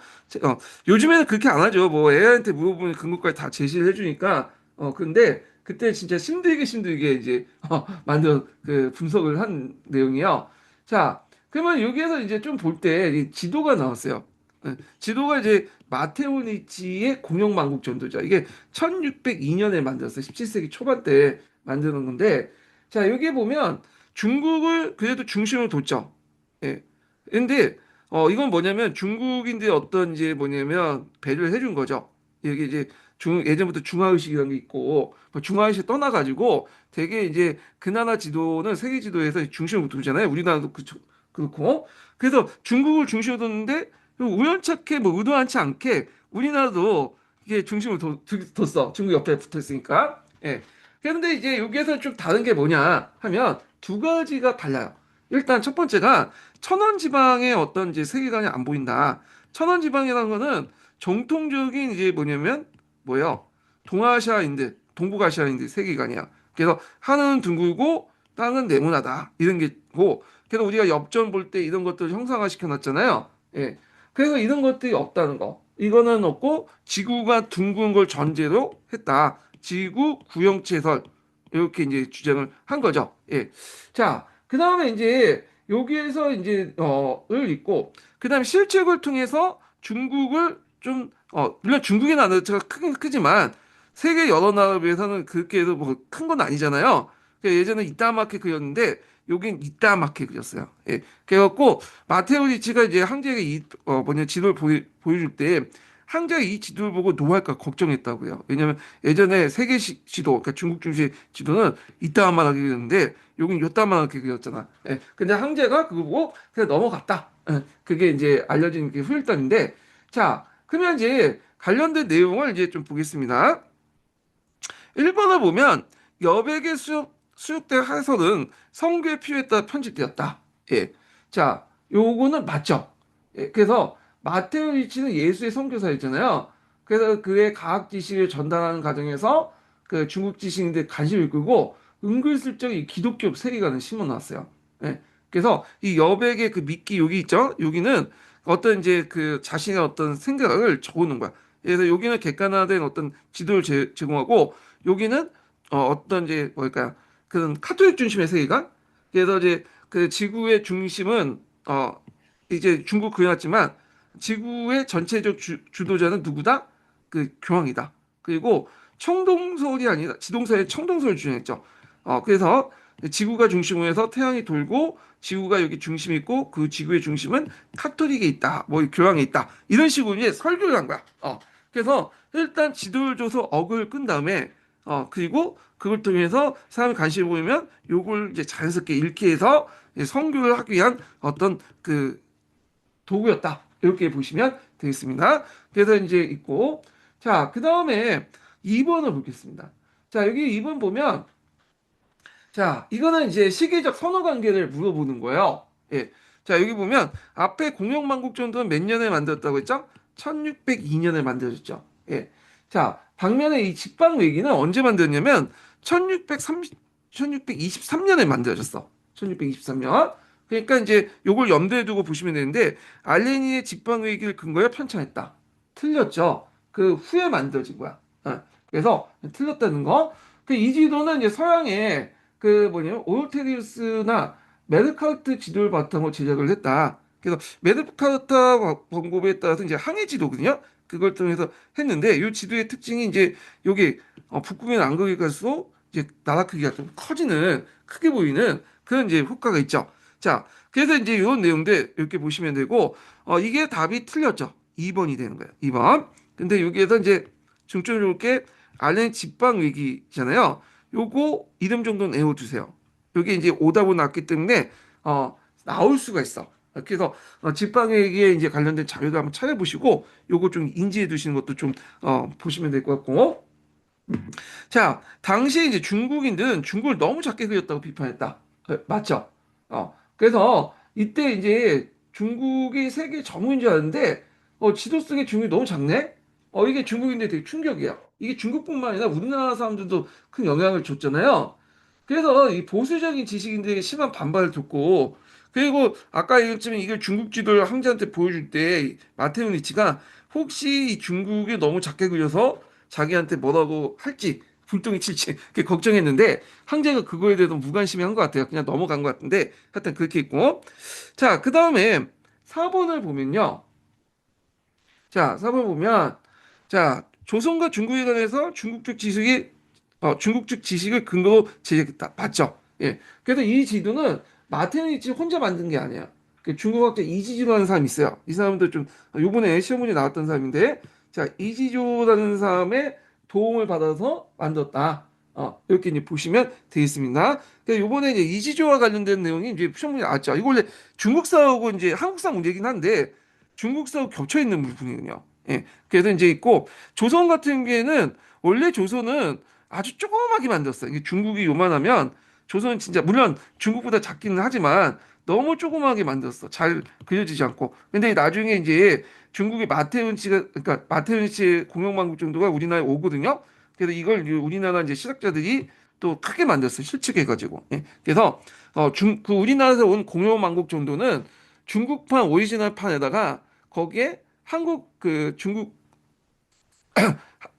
요즘에는 그렇게 안 하죠. 뭐 AI한테 물어보면 근거까지 다 제시를 해주니까 근데 그때 진짜 힘들게 이제 만든 그 분석을 한 내용이요. 자, 그러면 여기에서 이제 좀 볼 때 지도가 나왔어요. 지도가 이제 마테오니치의 공영만국 전도죠. 이게 1602년에 만들었어요. 17세기 초반 때 만드는 건데, 자, 여기 보면 중국을 그래도 중심으로 뒀죠. 예. 근데 이건 뭐냐면 중국인들의 어떤 이제 뭐냐면 배려를 해준 거죠. 여기 이제 예전부터 중화의식이라는 게 있고 중화의식 떠나가지고 되게 이제 그 나라 지도는 세계 지도에서 중심으로 두잖아요. 우리나라도 그렇고 그래서 중국을 중심으로 뒀는데 우연찮게 뭐 의도하지 않게 우리나라도 이게 중심으로 뒀어. 중국 옆에 붙어 있으니까. 예. 그런데 이제 여기에서 좀 다른 게 뭐냐 하면 두 가지가 달라요. 일단 첫 번째가 천원지방의 어떤 이제 세계관이 안 보인다. 천원지방이라는 거는 정통적인 이제 뭐냐면 뭐예요? 동아시아인들, 동북아시아인들 세계관이야. 그래서 하늘은 둥글고 땅은 네모나다. 이런 게고 그래서 우리가 엽전 볼 때 이런 것들 형상화 시켜놨잖아요. 예. 그래서 이런 것들이 없다는 거. 이거는 없고 지구가 둥근 걸 전제로 했다. 지구 구형체설 이렇게 이제 주장을 한 거죠. 예. 자, 그 다음에 이제 여기에서 이제 을 있고 그 다음에 실책을 통해서 중국을 좀 물론 중국의 나라가 크긴 크지만 세계 여러 나라에 비해서는 그렇게 해도 뭐 큰 건 아니잖아요. 예전에 이따마케 그렸는데 여긴 이따마케 그렸어요. 예. 그래갖고 마테오리치가 이제 황제에게 뭐냐 지도를 보여줄 때 항제가 이 지도를 보고 노할까 걱정했다고요. 왜냐면 예전에 세계 지도, 그러니까 중국 중시 지도는 이따만하게 그렸는데 여긴 요따만하게 그렸잖아. 예. 근데 항제가 그거 보고 그냥 넘어갔다. 예. 그게 이제 알려진 게 후일담인데, 자, 그러면 이제 관련된 내용을 이제 좀 보겠습니다. 1번을 보면 여백의 수육대 해설은 성교의 필요에 따라 편집되었다. 예. 자, 요거는 맞죠. 예. 그래서 마테오 리치는 예수의 선교사였잖아요. 그래서 그의 과학 지식을 전달하는 과정에서 그 중국 지식인들 관심을 끌고 은근슬쩍 이 기독교 세계관을 심어놨어요. 예. 그래서 이 여백의 그 미끼 여기 있죠. 여기는 어떤 이제 그 자신의 어떤 생각을 적어놓은 거야. 그래서 여기는 객관화된 어떤 지도를 제공하고 여기는 어떤 이제 뭘까요? 그런 카톨릭 중심의 세계관. 그래서 이제 그 지구의 중심은 이제 중국 그려놨지만 지구의 전체적 주도자는 누구다? 그 교황이다. 그리고 청동설이 아니라 지동설의 청동설을 주장했죠. 그래서 지구가 중심으로 해서 태양이 돌고 지구가 여기 중심이 있고 그 지구의 중심은 카톨릭에 있다. 뭐 교황에 있다. 이런 식으로 이제 설교를 한 거야. 그래서 일단 지도를 줘서 억을 끈 다음에 그리고 그걸 통해서 사람이 관심을 보이면 요걸 이제 자연스럽게 읽게 해서 이제 선교를 하기 위한 어떤 그 도구였다. 이렇게 보시면 되겠습니다. 그래서 이제 있고 자, 그 다음에 2번을 보겠습니다. 자, 여기 2번 보면 자, 이거는 이제 시기적 선호 관계를 물어보는 거예요. 예. 자, 여기 보면 앞에 공영만국정도는 몇 년에 만들었다고 했죠? 1602년에 만들어졌죠. 예. 자, 방면에 이 직방외기는 언제 만들었냐면 1623년에 만들어졌어. 1623년. 그러니까 이제 요걸 염두에 두고 보시면 되는데 알레니의 직방외기를 근거에 편찬했다. 틀렸죠. 그 후에 만들어진 거야. 그래서 틀렸다는 거. 그 이 지도는 이제 서양의 그 뭐냐면 오르테리우스나 메르카르트 지도를 바탕으로 제작을 했다. 그래서 메르카르트 번고에 따라서 이제 항해 지도거든요. 그걸 통해서 했는데 이 지도의 특징이 이제 여기 북극의 남극에 갈수록 이제 나라 크기가 좀 커지는 크게 보이는 그런 이제 효과가 있죠. 자, 그래서 이제 이런 내용들 이렇게 보시면 되고 이게 답이 틀렸죠. 2번이 되는 거예요. 2번. 근데 여기에서 이제 중점을 놓게 알렌 직방 위기잖아요. 요거 이름 정도는 외워두세요. 여기 이제 오답은 났기 때문에 나올 수가 있어. 그래서 직방에게 이제 관련된 자료도 한번 찾아보시고 요거 좀 인지해 두시는 것도 좀 보시면 될 것 같고. 자, 당시에 이제 중국인들은 중국을 너무 작게 그렸다고 비판했다. 맞죠? 그래서 이때 이제 중국이 세계 전무인 줄 알았는데 지도 속에 중국이 너무 작네? 이게 중국인들 되게 충격이야. 이게 중국뿐만 아니라 우리나라 사람들도 큰 영향을 줬잖아요. 그래서 이 보수적인 지식인들에게 심한 반발을 줬고, 그리고 아까 얘기했지만 이걸 중국 지도를 황제한테 보여줄 때 마테오 니치가 혹시 이 중국이 너무 작게 그려서 자기한테 뭐라고 할지 불똥이 칠지 그게 걱정했는데 황제가 그거에 대해서 무관심해 한 것 같아요. 그냥 넘어간 것 같은데 하여튼 그렇게 있고 자, 그 다음에 4번을 보면요. 자, 4번 보면 자, 조선과 중국에 관해서 중국 쪽 지식을 근거로 제작했다. 맞죠? 예. 그래서 이 지도는 마테니치 혼자 만든 게 아니야. 그 중국학자 이지조라는 사람이 있어요. 이 사람도 좀 요번에 시험 문제 나왔던 사람인데 자, 이지조라는 사람의 도움을 받아서 만들었다. 이렇게 이제 보시면 되겠습니다. 그래서 요번에 이제 이지조와 관련된 내용이 이제 시험 문제 나왔죠. 이거 원래 중국사하고 이제 한국사 문제긴 한데 중국사하고 겹쳐 있는 부분이거든요. 예. 그래서 이제 있고 조선 같은 경우에는 원래 조선은 아주 조그맣게 만들었어요. 이게 중국이 요만하면 조선은 진짜 물론 중국보다 작기는 하지만 너무 조그맣게 만들었어. 잘 그려지지 않고. 근데 나중에 이제 중국의 마테운치가 그러니까 마테운치 공영망국 정도가 우리나라에 오거든요. 그래서 이걸 우리나라 이제 실학자들이 또 크게 만들었어요. 실측해가지고. 예. 그래서 그 우리나라에서 온 공영망국 정도는 중국판 오리지널판에다가 거기에 한국 그 중국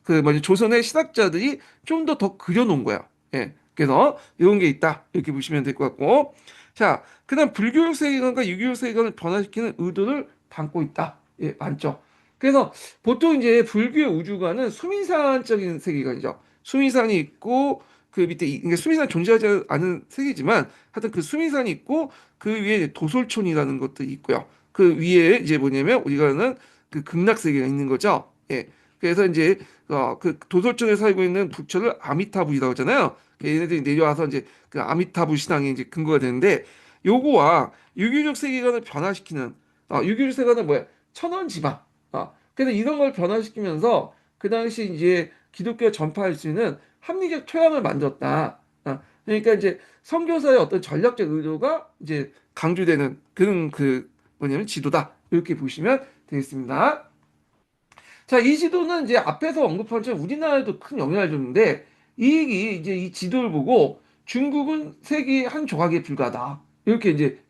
그 뭐지 조선의 신학자들이 좀 더 그려놓은 거야. 예. 그래서 이런 게 있다 이렇게 보시면 될 것 같고 자 그다음 불교육 세계관과 유교육 세계관을 변화시키는 의도를 담고 있다. 예, 맞죠. 그래서 보통 이제 불교의 우주관은 수미산적인 세계관이죠. 수미산이 있고 그 밑에 그러니까 수미산 존재하지 않은 세계지만 하여튼 그 수미산이 있고 그 위에 도솔촌이라는 것도 있고요. 그 위에 이제 뭐냐면 우리가 아는 그 극락 세계가 있는 거죠. 예. 그래서 이제 그 도솔청에 살고 있는 부처를 아미타불이라고 하잖아요. 얘네들이 내려와서 이제 그 아미타불 신앙이 이제 근거가 되는데 요거와 유교적 세계관을 변화시키는 유교적 세계관은 뭐야? 천원지방. 그래서 이런 걸 변화시키면서 그 당시 이제 기독교 전파할 수 있는 합리적 토양을 만들었다. 그러니까 이제 선교사의 어떤 전략적 의도가 이제 강조되는 그런 그 뭐냐면 지도다. 이렇게 보시면 되겠습니다. 자, 이 지도는 이제 앞에서 언급한 것처럼 우리나라에도 큰 영향을 줬는데, 이게 이제 이 지도를 보고 중국은 세계의 한 조각에 불과하다. 이렇게 이제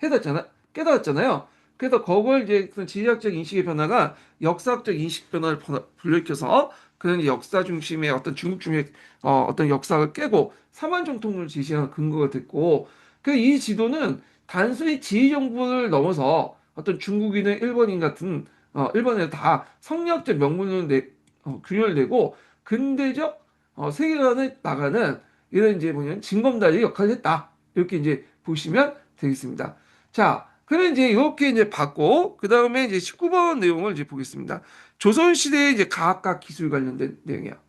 깨달았잖아요. 그래서 그걸 이제 그런 지리학적 인식의 변화가 역사학적 인식 변화를 불러일으켜서 그런 이제 역사 중심의 어떤 중국 중의 어떤 역사를 깨고 사만정통을 제시하는 근거가 됐고, 그 이 지도는 단순히 지리 정보를 넘어서 어떤 중국인의 일본인 같은 일본에 다 성리학적 명문을 균열을 내고 근대적 세계관을 나가는 이런 이제 뭐냐면 징검다리 역할을 했다. 이렇게 이제 보시면 되겠습니다. 자, 그럼 이제 이렇게 이제 봤고 그 다음에 이제 19번 내용을 이제 보겠습니다. 조선시대의 이제 과학과 기술 관련된 내용이야.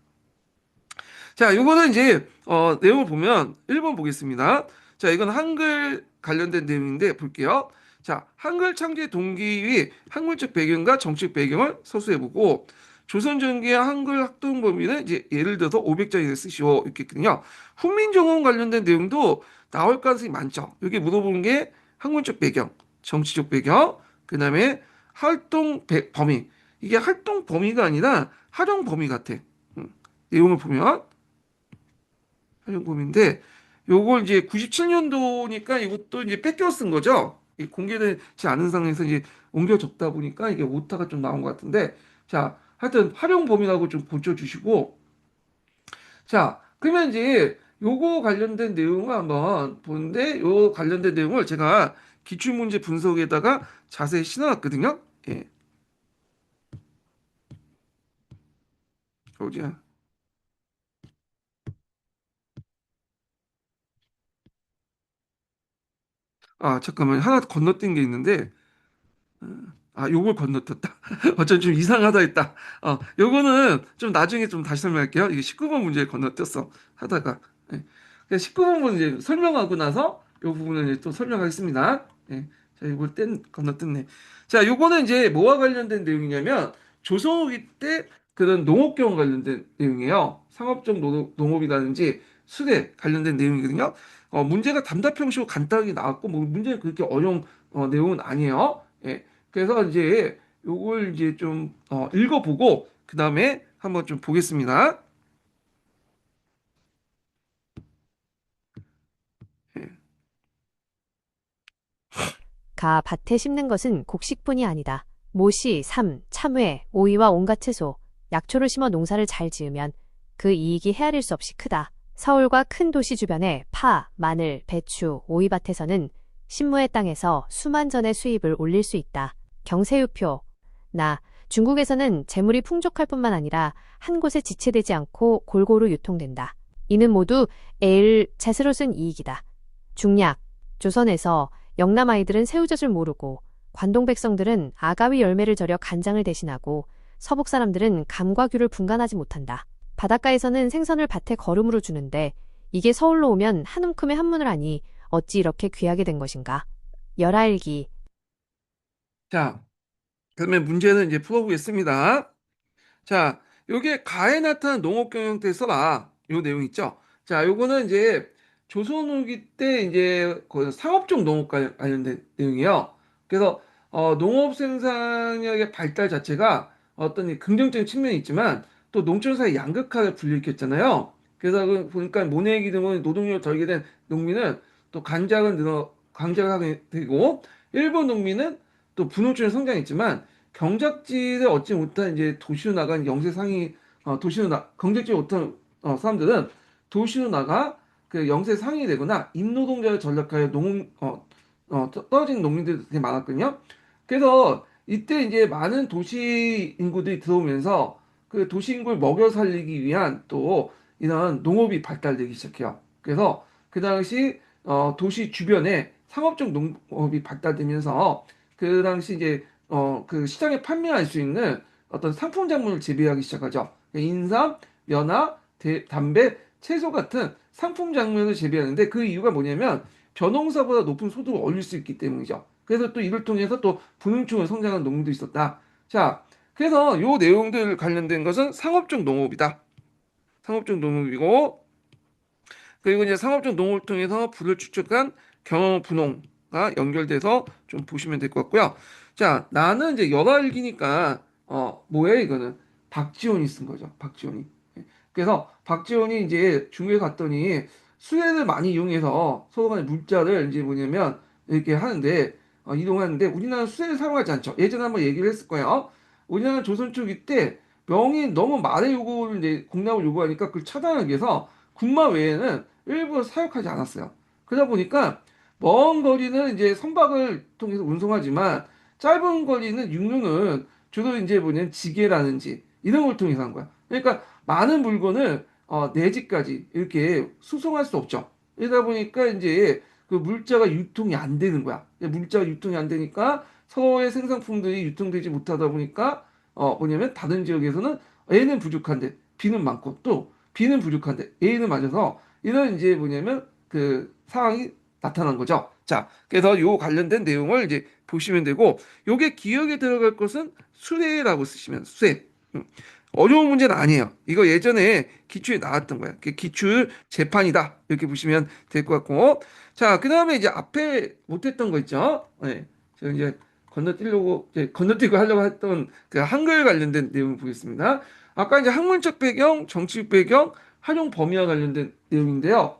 자, 이거는 이제 내용을 보면 1번 보겠습니다. 자, 이건 한글 관련된 내용인데 볼게요. 자, 한글 창제 동기의 학문적 배경과 정책 배경을 서술해보고 조선 전기의 한글 학동 범위는 이제 예를 들어서 500장에 쓰시오 이렇게 있거든요. 훈민정음 관련된 내용도 나올 가능성이 많죠. 여기 물어보는 게 학문적 배경, 정치적 배경, 그다음에 범위. 이게 활동 범위가 아니라 활용 범위 같아. 내용을 보면 활용범위인데 요걸 이제 97년도니까 이것도 이제 뺏겨 쓴 거죠. 공개되지 않은 상황에서 이제 옮겨 적다 보니까 이게 오타가 좀 나온 것 같은데 자 하여튼 활용 범위라고 좀 고쳐주시고 자 그러면 이제 요거 관련된 내용을 한번 보는데 요 관련된 내용을 제가 기출문제 분석에다가 자세히 실어놨거든요. 예, 어디야? 아 잠깐만 하나 건너뛴 게 있는데 요걸 건너뛰었다. 어쩐 좀 이상하다 했다. 요거는 좀 나중에 좀 다시 설명할게요. 이게 19번 문제 건너뛰었어. 하다가. 예. 19번 문제 설명하고 나서 요 부분을 이제 또 설명하겠습니다. 예. 자, 이걸 건너뛰네. 자, 요거는 이제 뭐와 관련된 내용이냐면, 조선 후기 때 그런 농업경 관련된 내용이에요. 상업적 농업이라든지 수대 관련된 내용이거든요. 문제가 답답 형식으로 간단하게 나왔고, 뭐, 문제가 그렇게 어려운 내용은 아니에요. 예. 그래서 이제 요걸 이제 좀 읽어보고 그 다음에 한번 좀 보겠습니다. 예. 가 밭에 심는 것은 곡식뿐이 아니다. 모시, 삼, 참외, 오이와 온갖 채소, 약초를 심어 농사를 잘 지으면 그 이익이 헤아릴 수 없이 크다. 서울과 큰 도시 주변의 파, 마늘, 배추, 오이밭에서는 신무의 땅에서 수만 전의 수입을 올릴 수 있다. 경세유표. 중국에서는 재물이 풍족할 뿐만 아니라 한 곳에 지체되지 않고 골고루 유통된다. 이는 모두 잣으로 쓴 이익이다. 중략. 조선에서 영남 아이들은 새우젓을 모르고 관동 백성들은 아가위 열매를 절여 간장을 대신하고 서북 사람들은 감과 귤을 분간하지 못한다. 바닷가에서는 생선을 밭에 거름으로 주는데 이게 서울로 오면 한 움큼의 한문을 하니 어찌 이렇게 귀하게 된 것인가. 열알기. 자, 그러면 문제는 이제 풀어보겠습니다. 자, 요게 가에 나타난 농업 경영 때 써라. 요 내용 있죠? 자, 요거는 이제 조선 후기 때 이제 그 상업적 농업 관련된 내용이에요. 그래서 농업 생산력의 발달 자체가 어떤 이 긍정적인 측면이 있지만 또 농촌사회 양극화를 불러일으켰잖아요. 그래서 보니까 모내기 등은 노동력을 덜게 된 농민은 또 강작하게 되고 일본 농민은 또 분농촌의 성장했지만 경작지를 얻지 못한 이제 도시로 나간 영세 상위 경작지를 못한 사람들은 도시로 나가 그 영세 상위 되거나 임노동자를 전락하여 떨어진 농민들이 되게 많았거든요. 그래서 이때 이제 많은 도시 인구들이 들어오면서 그 도시 인구를 먹여 살리기 위한 또 이런 농업이 발달되기 시작해요. 그래서 그 당시 도시 주변에 상업적 농업이 발달되면서 그 당시 이제 그 시장에 판매할 수 있는 어떤 상품 작물을 재배하기 시작하죠. 인삼, 연화, 담배, 채소 같은 상품 작물을 재배하는데 그 이유가 뭐냐면 벼농사보다 높은 소득을 올릴 수 있기 때문이죠. 그래서 또 이를 통해서 또 분홍충을 성장한 농민도 있었다. 자, 그래서 요 내용들 관련된 것은 상업적 농업이다. 상업적 농업이고 그리고 이제 상업적 농업을 통해서 부를 축적한 경영 분홍가 연결돼서 좀 보시면 될 것 같고요. 자, 나는 이제 열알기니까 뭐야 이거는 박지원이 쓴 거죠. 박지원이. 그래서 박지원이 이제 중국에 갔더니 수혜를 많이 이용해서 서로 간의 물자를 이제 뭐냐면 이렇게 하는데 이동하는데 우리나라는 수혜를 사용하지 않죠. 예전에 한번 얘기를 했을 거예요. 우리나라는 조선 초기 때 명이 너무 말의 요구를 이제 공납을 요구하니까 그걸 차단하기 위해서 군마 외에는 일부러 사육하지 않았어요. 그러다 보니까 먼 거리는 이제 선박을 통해서 운송하지만 짧은 거리는 육류는 주로 이제 뭐냐면 지게라든지 이런 걸 통해서 한 거야. 그러니까 많은 물건을 내 집까지 이렇게 수송할 수 없죠. 이러다 보니까 이제 그 물자가 유통이 안 되는 거야. 물자가 유통이 안 되니까 서로의 생산품들이 유통되지 못하다 보니까 뭐냐면 다른 지역에서는 A는 부족한데 B는 많고 또 B는 부족한데 A는 맞아서 이런 이제 뭐냐면 그 상황이 나타난 거죠. 자, 그래서 요 관련된 내용을 이제 보시면 되고 요게 기억에 들어갈 것은 수레라고 쓰시면 수레. 음. 어려운 문제는 아니에요. 이거 예전에 기출에 나왔던 거야. 기출 재판이다. 이렇게 보시면 될 것 같고. 자, 그 다음에 이제 앞에 못했던 거 있죠? 네. 제가 이제 건너뛰고 하려고 했던 그 한글 관련된 내용을 보겠습니다. 아까 이제 학문적 배경, 정치적 배경, 활용 범위와 관련된 내용인데요.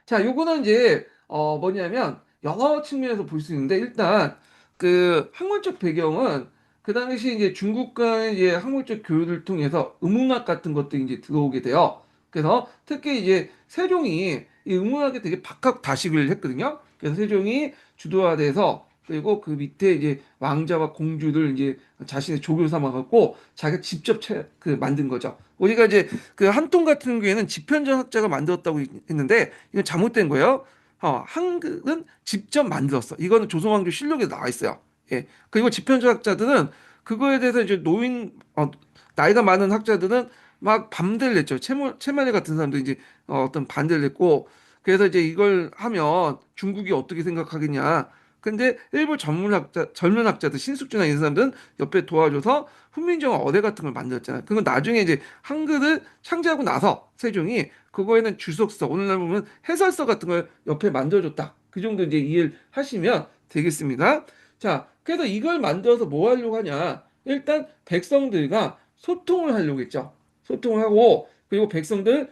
자, 요거는 이제 뭐냐면 여러 측면에서 볼 수 있는데 일단 그 학문적 배경은 그 당시 이제 중국과의 이제 학문적 교류를 통해서 의문학 같은 것들이 이제 들어오게 돼요. 그래서 특히 이제 세종이 이 의문학에 되게 박학다식을 했거든요. 그래서 세종이 주도하돼서 그리고 그 밑에 이제 왕자와 공주를 이제 자신의 조교 삼아갖고 자기가 직접 만든 거죠. 우리가 이제 그 한통 같은 경우에는 집현전 학자가 만들었다고 했는데 이건 잘못된 거예요. 한글은 직접 만들었어. 이거는 조선왕조 실록에 나와 있어요. 예. 그리고 집현전 학자들은 그거에 대해서 이제 나이가 많은 학자들은 막 반대를 냈죠. 채말리 같은 사람도 이제 어떤 반대를 냈고 그래서 이제 이걸 하면 중국이 어떻게 생각하겠냐. 근데 일부 젊은 학자들, 신숙주나 이런 사람들은 옆에 도와줘서 훈민정음 어대 같은 걸 만들었잖아요. 그건 나중에 이제 한글을 창제하고 나서 세종이 그거에는 주석서, 오늘날 보면 해설서 같은 걸 옆에 만들어줬다. 그 정도 이제 이해를 하시면 되겠습니다. 자, 그래서 이걸 만들어서 뭐 하려고 하냐? 일단 백성들과 소통을 하려고 했죠. 소통을 하고, 그리고 백성들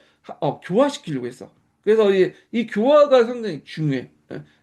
교화시키려고 했어. 그래서 이 교화가 상당히 중요해.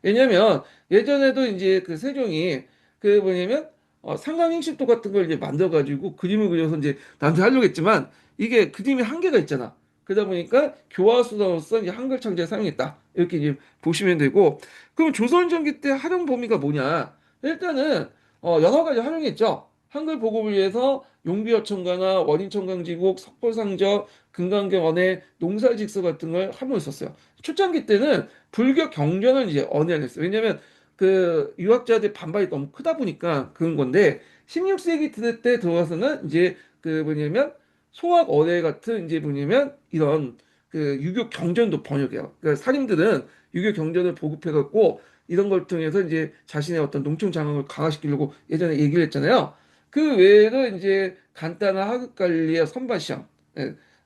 왜냐면 예전에도 이제 그 세종이 그 뭐냐면 상강행식도 같은 걸 이제 만들어가지고 그림을 그려서 이제 나한테 하려고 했지만 이게 그림에 한계가 있잖아. 그러다 보니까 교화수단으로서 이제 한글 창제에 사용했다. 이렇게 이제 보시면 되고 그럼 조선 전기 때 활용 범위가 뭐냐? 일단은 여러 가지 활용했죠. 한글 보급을 위해서 용비어천가나 원인천강지국, 석포상저, 금강경 언해, 농사직서 같은 걸 활용했었어요. 초창기 때는 불교 경전을 이제 언해를 했어요. 왜냐면 그 유학자들 반발이 너무 크다 보니까 그런 건데 16세기 때 들어와서는 이제 그 뭐냐면 소학 어뢰 같은 이제 뭐냐면 이런 그 유교 경전도 번역해요. 그러니까 사림들은 유교 경전을 보급해 갖고 이런 걸 통해서 이제 자신의 어떤 농촌 장악을 강화시키려고 예전에 얘기를 했잖아요. 그 외에도 이제 간단한 하급 관리의 선발 시험,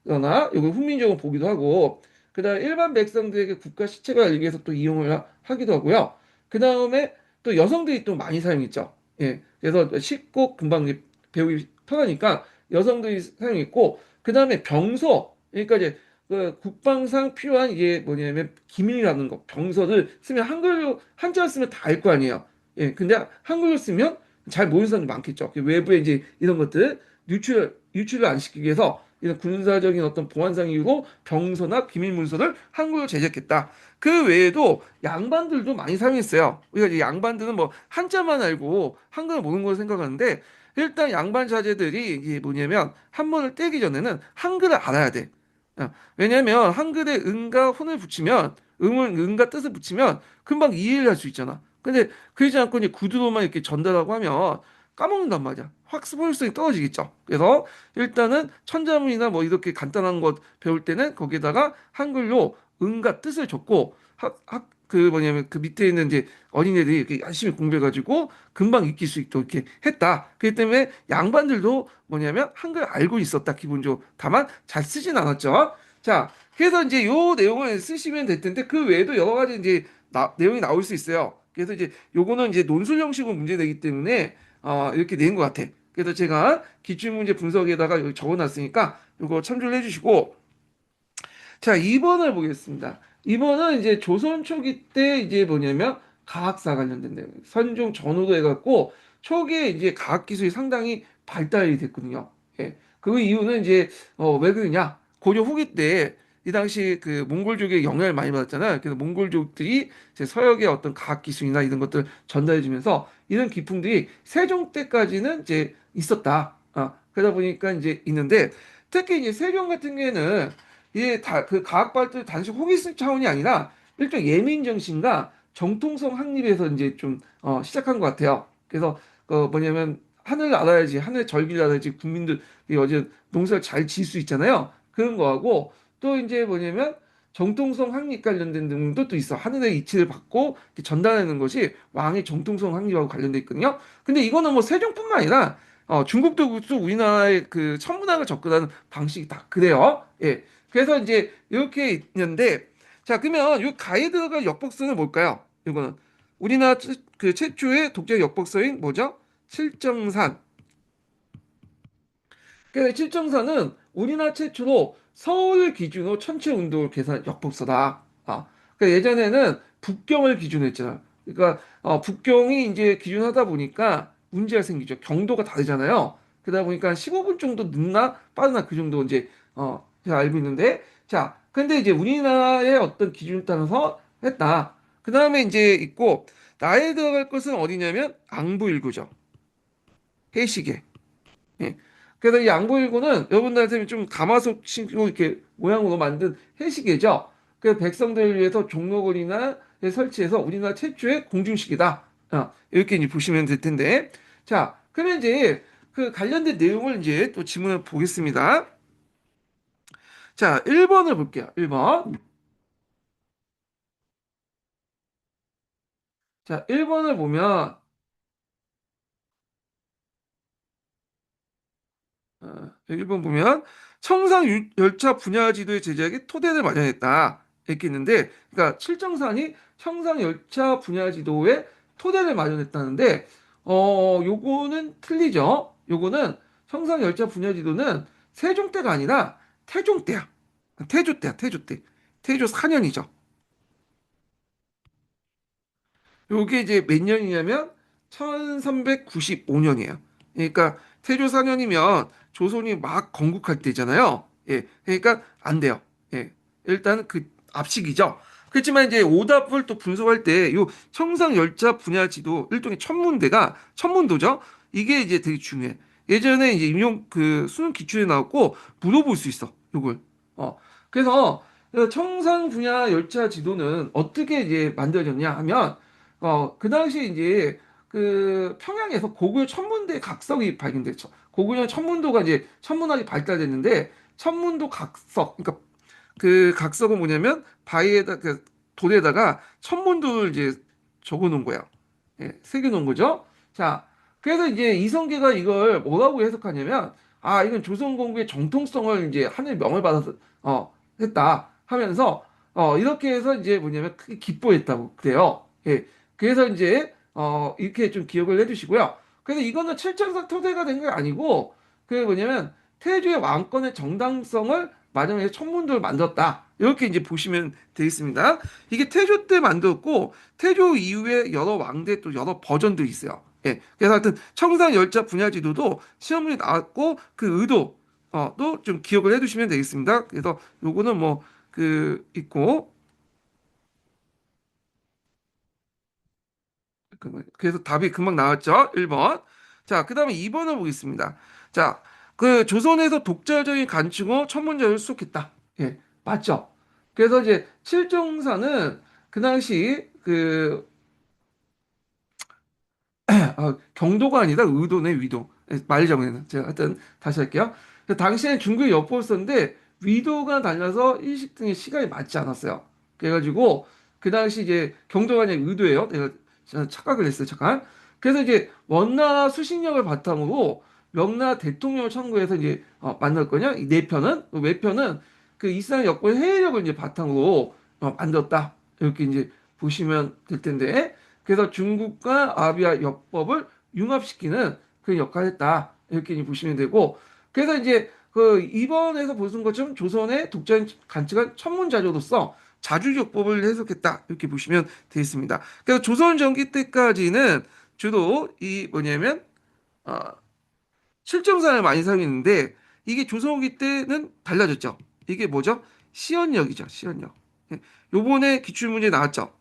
그러나 요거 훈민정음 보기도 하고 그다음 일반 백성들에게 국가 시책을 알리기 위해서 또 이용을 하기도 하고요. 그 다음에 또 여성들이 또 많이 사용했죠. 예. 그래서 쉽고 금방 이제 배우기 편하니까 여성들이 사용했고, 그 다음에 병서. 그러니까 이제 그 국방상 필요한 이게 뭐냐면 기밀이라는 거. 병서를 쓰면 한글로, 한자를 쓰면 다 알 거 아니에요. 예. 근데 한글로 쓰면 잘 모르는 사람이 많겠죠. 그 외부에 이제 이런 것들 유출을 안 시키기 위해서 이런 군사적인 어떤 보안상 이유로 병서나 기밀 문서를 한글로 제작했다. 그 외에도 양반들도 많이 사용했어요. 우리가 이제 양반들은 뭐 한자만 알고 한글을 모르는 걸 생각하는데 일단 양반 자제들이 이게 뭐냐면 한문을 떼기 전에는 한글을 알아야 돼. 왜냐면 한글에 은과 혼을 붙이면 은과 뜻을 붙이면 금방 이해를 할 수 있잖아. 근데 그러지 않고 이제 구두로만 이렇게 전달하고 하면 까먹는단 말이야. 학습 효율성이 떨어지겠죠. 그래서 일단은 천자문이나 뭐 이렇게 간단한 것 배울 때는 거기에다가 한글로 응과 뜻을 적고 그 뭐냐면 그 밑에 있는 이제 어린애들이 이렇게 열심히 공부해가지고 금방 익힐 수 있도록 이렇게 했다. 그렇기 때문에 양반들도 뭐냐면 한글 알고 있었다 기본적으로. 다만 잘 쓰진 않았죠. 자, 그래서 이제 요 내용을 쓰시면 될 텐데 그 외에도 여러 가지 이제 내용이 나올 수 있어요. 그래서 이제 요거는 이제 논술 형식으로 문제 내기 때문에 이렇게 낸 것 같아. 그래서 제가 기출문제 분석에다가 여기 적어놨으니까 요거 참조를 해주시고 자, 2번을 보겠습니다. 2번은 이제 조선 초기 때 이제 뭐냐면 과학사 관련된 내용. 선종 전후로 해갖고 초기에 이제 과학 기술이 상당히 발달이 됐거든요. 예. 그 이유는 이제 왜 그러냐? 고려 후기 때 이 당시 그 몽골족의 영향을 많이 받았잖아요. 그래서 몽골족들이 이제 서역의 어떤 과학 기술이나 이런 것들 전달해주면서 이런 기풍들이 세종 때까지는 이제 있었다. 그러다 보니까 이제 있는데 특히 이제 세종 같은 경우에는 이게 다 그 과학 발달 단지 호기심 차원이 아니라 일종 예민 정신과 정통성 확립에서 이제 좀 시작한 것 같아요. 그래서 그 뭐냐면 하늘 알아야지 하늘 절기를 알아야지 국민들이 어제 농사를 잘 지을 수 있잖아요. 그런 거하고 또 이제 뭐냐면 정통성 확립 관련된 내용도 또 있어. 하늘의 이치를 받고 이렇게 전달하는 것이 왕의 정통성 확립하고 관련돼 있거든요. 근데 이거는 뭐 세종뿐만 아니라 중국도 또 우리나라의 그 천문학을 접근하는 방식이 다 그래요. 예. 그래서 이제 이렇게 있는데 자 그러면 이 가이드가 역법서는 뭘까요? 이거는 우리나라 그 최초의 독자 역법서인 뭐죠? 칠정산. 그 칠정산은 우리나라 최초로 서울 기준으로 천체 운동을 계산한 역법서다. 그러니까 예전에는 북경을 기준으로 했잖아. 그러니까 북경이 이제 기준하다 보니까 문제가 생기죠. 경도가 다르잖아요. 그러다 보니까 15분 정도 늦나 빠르나 그 정도 이제 제가 알고 있는데 자, 근데 이제 우리나라의 어떤 기준에 따라서 했다. 그 다음에 이제 있고 나에 들어갈 것은 어디냐면 앙부일구죠. 해시계. 예. 그래서 이 양보일구는 여러분들한테 좀 가마솥식으로 이렇게 모양으로 만든 해시계죠. 그래서 백성들을 위해서 종로거리나 설치해서 우리나라 최초의 공중식이다. 이렇게 이제 보시면 될 텐데. 자, 그러면 이제 그 관련된 내용을 이제 또 질문을 보겠습니다. 자, 1번을 볼게요. 1번. 자, 1번을 보면 1번 보면 청상 열차 분야 지도의 제작에 토대를 마련했다. 이렇게 있는데, 그러니까 칠정산이 청상 열차 분야 지도에 토대를 마련했다는데, 요거는 틀리죠. 요거는 청상 열차 분야 지도는 세종 때가 아니라 태종 때야. 태조 때야, 태조 때. 태조 4년이죠. 요게 이제 몇 년이냐면 1395년이에요. 그러니까 태조 4년이면 조선이 막 건국할 때잖아요. 예. 그러니까 안 돼요. 예. 일단 그 압식이죠. 그렇지만 이제 오답을 또 분석할 때 요 청상 열차 분야 지도 일종의 천문도죠. 이게 이제 되게 중요해. 예전에 이제 임용 그 수능 기출에 나왔고 물어볼 수 있어. 요걸. 그래서 청상 분야 열차 지도는 어떻게 이제 만들어졌냐 하면 그 당시 이제 그 평양에서 고구려 천문대 각석이 발견됐죠. 고구려 천문도가 이제 천문학이 발달됐는데 천문도 각석, 그러니까 그 각석은 뭐냐면 바위에다 그 돌에다가 천문도를 이제 적어놓은 거야. 예, 새겨놓은 거죠. 자, 그래서 이제 이성계가 이걸 뭐라고 해석하냐면 이건 조선 공부의 정통성을 이제 하늘 명을 받아서 했다 하면서 이렇게 해서 이제 뭐냐면 크게 기뻐했다고 그래요. 예. 그래서 이제 이렇게 좀 기억을 해주시고요. 그래서 이거는 칠정사 토대가 된 게 아니고 그 뭐냐면 태조의 왕권의 정당성을 마련해서 천문도를 만들었다. 이렇게 이제 보시면 되겠습니다. 이게 태조 때 만들었고 태조 이후에 여러 왕대 또 여러 버전들이 있어요. 예. 그래서 하여튼 청산 열차 분야 지도도 시험이 나왔고 그 의도 또 좀 기억을 해두시면 되겠습니다. 그래서 요거는 뭐 그 있고 그래서 답이 금방 나왔죠. 1번. 자, 그다음에 2번을 보겠습니다. 자, 그 조선에서 독자적인 간증어 천문자를 수록했다. 예, 맞죠? 그래서 이제 칠정사는 그 당시 그 경도가 아니라 의도네, 위도. 말 정리는. 제가 하여튼 다시 할게요. 당시엔 중국에 엿보고 있었는데, 위도가 달라서 일식 등의 시간이 맞지 않았어요. 그래가지고, 그 당시 이제 경도가 아니라 의도예요. 내가 착각을 했어요, 잠깐. 그래서 이제 원나 수신력을 바탕으로 명나 대통령을 참고해서 이제 만들었거든요. 이 네 편은. 외편은 그 이스라엘 여권 해외력을 이제 바탕으로 만들었다. 이렇게 이제 보시면 될 텐데. 그래서 중국과 아라비아 역법을 융합시키는 그 역할을 했다. 이렇게 이제 보시면 되고. 그래서 이제 그 이번에서 보신 것처럼 조선의 독자인 간칙한 천문자료로서 자주역법을 해석했다. 이렇게 보시면 되겠습니다. 그래서 조선 전기 때까지는 주로 이 뭐냐면 어, 실정산을 많이 사용했는데 이게 조선 후기 때는 달라졌죠. 이게 뭐죠? 시연력이죠. 시연력. 예, 요번에 기출문제 나왔죠.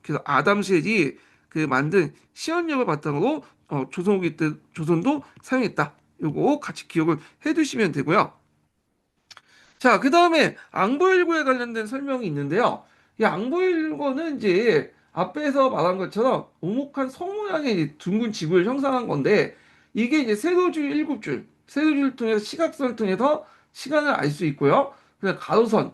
그래서 아담스헬이 그 만든 시연력을 바탕으로 조선 후기 때 조선도 사용했다. 요거 같이 기억을 해두시면 되고요. 자, 그 다음에 앙보일고에 관련된 설명이 있는데요. 이 앙보일고는 이제 앞에서 말한 것처럼 오목한 성 모양의 둥근 지구를 형상한 건데 이게 이제 세로줄 일곱 줄, 세로줄을 통해서 시각선을 통해서 시간을 알 수 있고요. 그다음 가로선을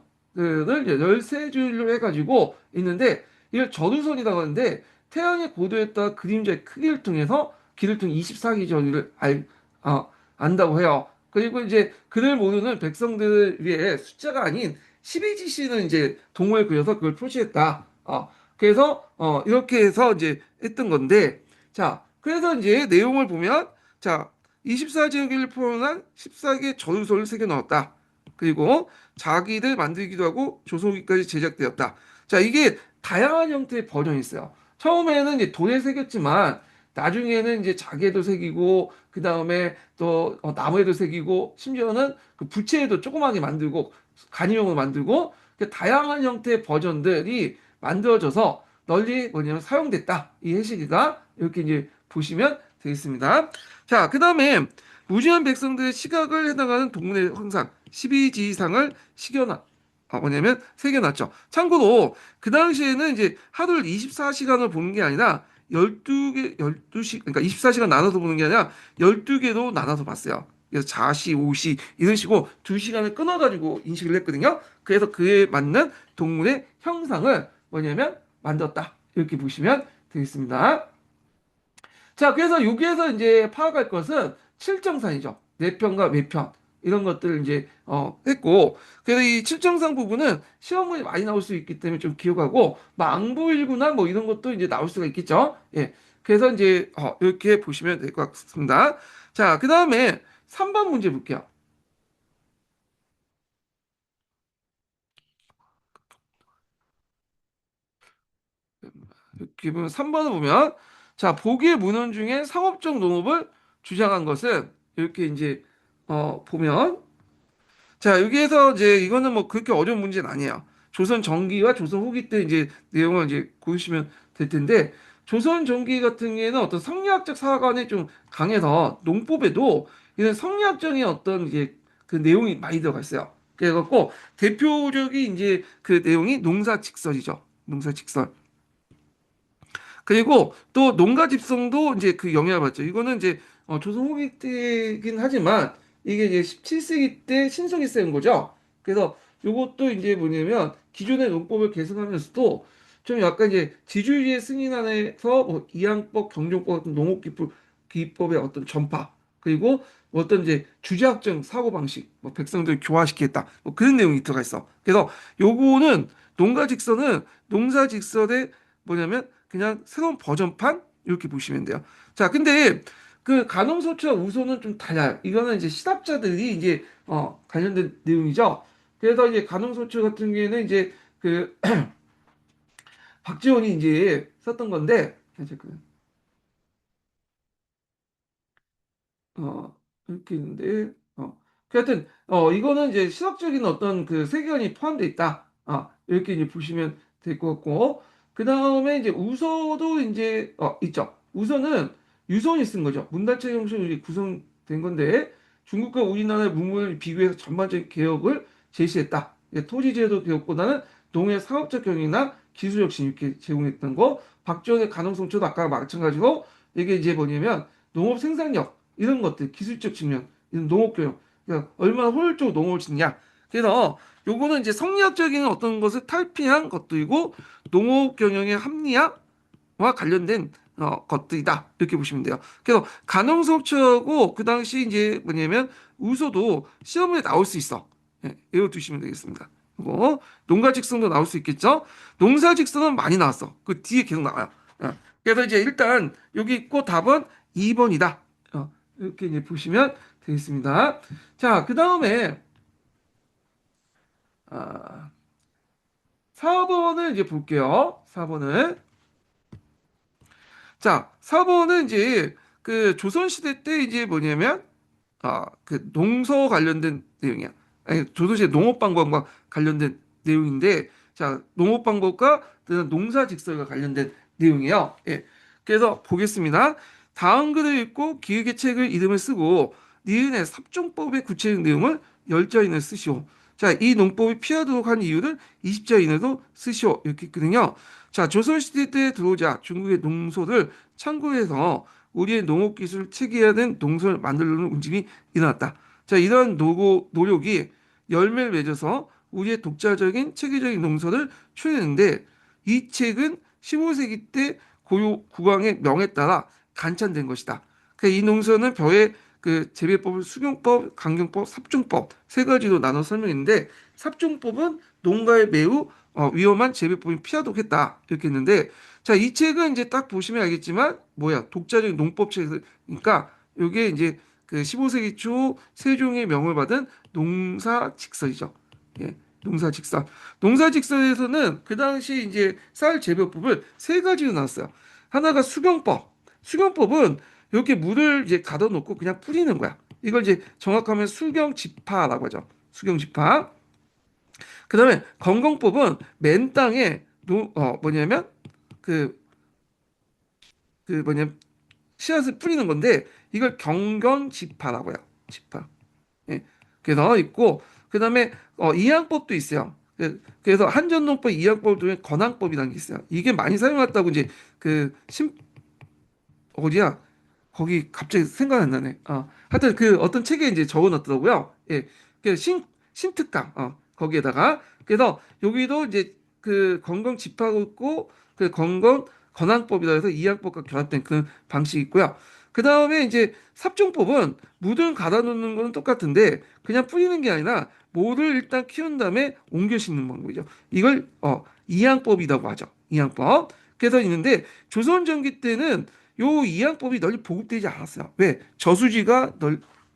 이제 13줄로 해가지고 있는데 이걸 저두선이라고 하는데 태양의 고도에 따라 그림자의 크기를 통해서 길을 통해 24기 전을 안다고 해요. 그리고 이제 그를 모르는 백성들을 위해 숫자가 아닌 12지시는 이제 동호회 그려서 그걸 표시했다. 그래서 이렇게 해서 이제 했던 건데 자 그래서 이제 내용을 보면 자 24제곱을 포함한 14개의 저주소를 새겨 넣었다. 그리고 자기들 만들기도 하고 조소기까지 제작되었다. 자 이게 다양한 형태의 버전이 있어요. 처음에는 이제 돌에 새겼지만 나중에는 이제 자개도 새기고 그 다음에 또 나무에도 새기고 심지어는 그 부채에도 조그맣게 만들고 간이용으로 만들고 그 다양한 형태의 버전들이 만들어져서 널리 뭐냐면 사용됐다. 이 해시기가 이렇게 이제 보시면 되겠습니다. 자, 그 다음에 무지한 백성들의 시각을 해당하는 동문의 형상 12지상을 시겨놨. 뭐냐면 새겨놨죠. 참고로 그 당시에는 이제 하루를 24시간을 보는 게 아니라 12개, 12시, 그러니까 24시간 나눠서 보는 게 아니라 12개로 나눠서 봤어요. 그래서 자시, 오시, 이런 식으로 2시간을 끊어가지고 인식을 했거든요. 그래서 그에 맞는 동물의 형상을 뭐냐면 만들었다. 이렇게 보시면 되겠습니다. 자, 그래서 여기에서 이제 파악할 것은 칠정산이죠. 내편과 외편. 이런 것들을 이제, 했고. 그래서 이 칠정산 부분은 시험문이 많이 나올 수 있기 때문에 좀 기억하고, 망부일구나 뭐 이런 것도 이제 나올 수가 있겠죠. 예. 그래서 이제, 이렇게 보시면 될 것 같습니다. 자, 그 다음에 3번 문제 볼게요. 이렇게 보면 3번을 보면, 자, 보기의 문헌 중에 상업적 농업을 주장한 것은, 이렇게 이제, 보면, 자, 여기에서 이제 이거는 뭐 그렇게 어려운 문제는 아니에요. 조선 전기와 조선 후기 때 이제 내용을 이제 보시면 될 텐데, 조선 전기 같은 경우에는 어떤 성리학적 사관이 좀 강해서 농법에도 이런 성리학적인 어떤 이제 그 내용이 많이 들어가 있어요. 그래갖고 대표적인 이제 그 내용이 농사직설이죠. 농사직설. 그리고 또 농가 집성도 이제 그 영향을 받죠. 이거는 이제 조선 후기 때긴 하지만 이게 이제 17세기 때 신석이 쓰인 거죠. 그래서 이것도 이제 뭐냐면 기존의 농법을 개선하면서도 좀 약간 이제 지주의의 승인 안에서 뭐 이양법, 경종법 같은 기법의 어떤 전파 그리고 뭐 어떤 이제 주제학적 사고 방식, 뭐 백성들 교화시키겠다, 뭐 그런 내용이 들어가 있어. 그래서 요거는 농가 직선은 농사 직설의 뭐냐면 그냥 새로운 버전판 이렇게 보시면 돼요. 자, 근데 그 간홍소추와 우소는 좀 달라요. 이거는 이제 시답자들이 이제 관련된 내용이죠. 그래서 이제 간홍소추 같은 경우에는 이제 그 박지원이 이제 썼던 건데 잠깐 이렇게 있는데, 하여튼, 이거는 이제 시각적인 어떤 그 세계관이 포함되어 있다. 이렇게 이제 보시면 될 것 같고, 그 다음에 이제 우서도 이제, 있죠. 우서는 유선이 쓴 거죠. 문단체 형식으로 구성된 건데, 중국과 우리나라의 문물을 비교해서 전반적인 개혁을 제시했다. 토지제도 개혁보다는 농해 상업적 경영이나 기술 혁신 이렇게 제공했던 거, 박지원의 가능성초도 아까 마찬가지로 이게 이제 뭐냐면 농업 생산력 이런 것들 기술적 측면 이런 농업 교육 그러니까 얼마나 효율적으로 농업을 짓냐. 그래서 요거는 이제 성리학적인 어떤 것을 탈피한 것들이고 농업 경영의 합리화와 관련된 것들이다 이렇게 보시면 돼요. 그래서 간헐적하고 그 당시 이제 뭐냐면 우소도 시험에 나올 수 있어. 예, 이거 두시면 되겠습니다. 그리고 농가직선도 나올 수 있겠죠. 농사직선은 많이 나왔어. 그 뒤에 계속 나와요. 그래서 이제 일단 여기 있고 답은 2번이다. 이렇게 이제 보시면 되겠습니다. 자, 그 다음에 아, 4번을 이제 볼게요. 4번을. 자, 4번은 이제 그 조선시대 때 이제 뭐냐면 그 농서 관련된 내용이야. 아니, 조선시대 농업 방법과 관련된 내용인데, 자, 농업 방법과 농사 직설과 관련된 내용이에요. 예. 그래서 보겠습니다. 다음 글을 읽고 기획의 책을 이름을 쓰고 니은의 삽종법의 구체적 내용을 10자 이내에 쓰시오. 자, 이 농법이 피하도록 한 이유를 20자 이내로 쓰시오. 이렇게 있거든요. 자, 조선시대 때 들어오자 중국의 농소를 참고해서 우리의 농업 기술을 체계화된 농소를 만들려는 움직임이 일어났다. 자, 이러한 노력이 열매를 맺어서 우리의 독자적인 체계적인 농서를 추려냈는데 이 책은 15세기 때 고유 국왕의 명에 따라 간찬된 것이다. 이 농서는 벼의 그 재배법을 수경법, 강경법, 삽종법 세 가지로 나눠 설명했는데 삽종법은 농가에 매우 위험한 재배법이 피하도록 했다. 이렇게 했는데 자, 이 책은 이제 딱 보시면 알겠지만 뭐야? 독자적인 농법 책이니까 이게 이제 그 15세기 초 세종의 명을 받은 농사직설이죠. 예. 농사직설. 농사직설에서는 그 당시 이제 쌀 재배법을 세 가지로 나눴어요. 하나가 수경법. 수경법은 이렇게 물을 이제 가둬 놓고 그냥 뿌리는 거야. 이걸 이제 정확하면 수경지파라고 하죠. 수경지파. 그다음에 건공법은 맨 땅에 뭐냐면 그 뭐냐면 씨앗을 뿌리는 건데 이걸 경경지파라고 해요. 지파. 예. 그래서 있고 그다음에 이항법도 있어요. 그래서 한전농법 이항법 중에 건항법이라는 게 있어요. 이게 많이 사용했다고 이제 그심 어디야? 거기 갑자기 생각이 안 나네. 하여튼 그 어떤 책에 이제 적어놨더라고요. 예. 그 신특강, 거기에다가. 그래서 여기도 이제 그 건강 집하고 있고, 그 건강 건항법이라 해서 이항법과 결합된 그 방식이 있고요. 그 다음에 이제 삽종법은 물을 가다 놓는 거는 똑같은데, 그냥 뿌리는 게 아니라, 모를 일단 키운 다음에 옮겨 심는 방법이죠. 이걸, 이항법이라고 하죠. 이항법. 그래서 있는데, 조선 전기 때는 요 이항법이 널리 보급되지 않았어요. 왜? 저수지가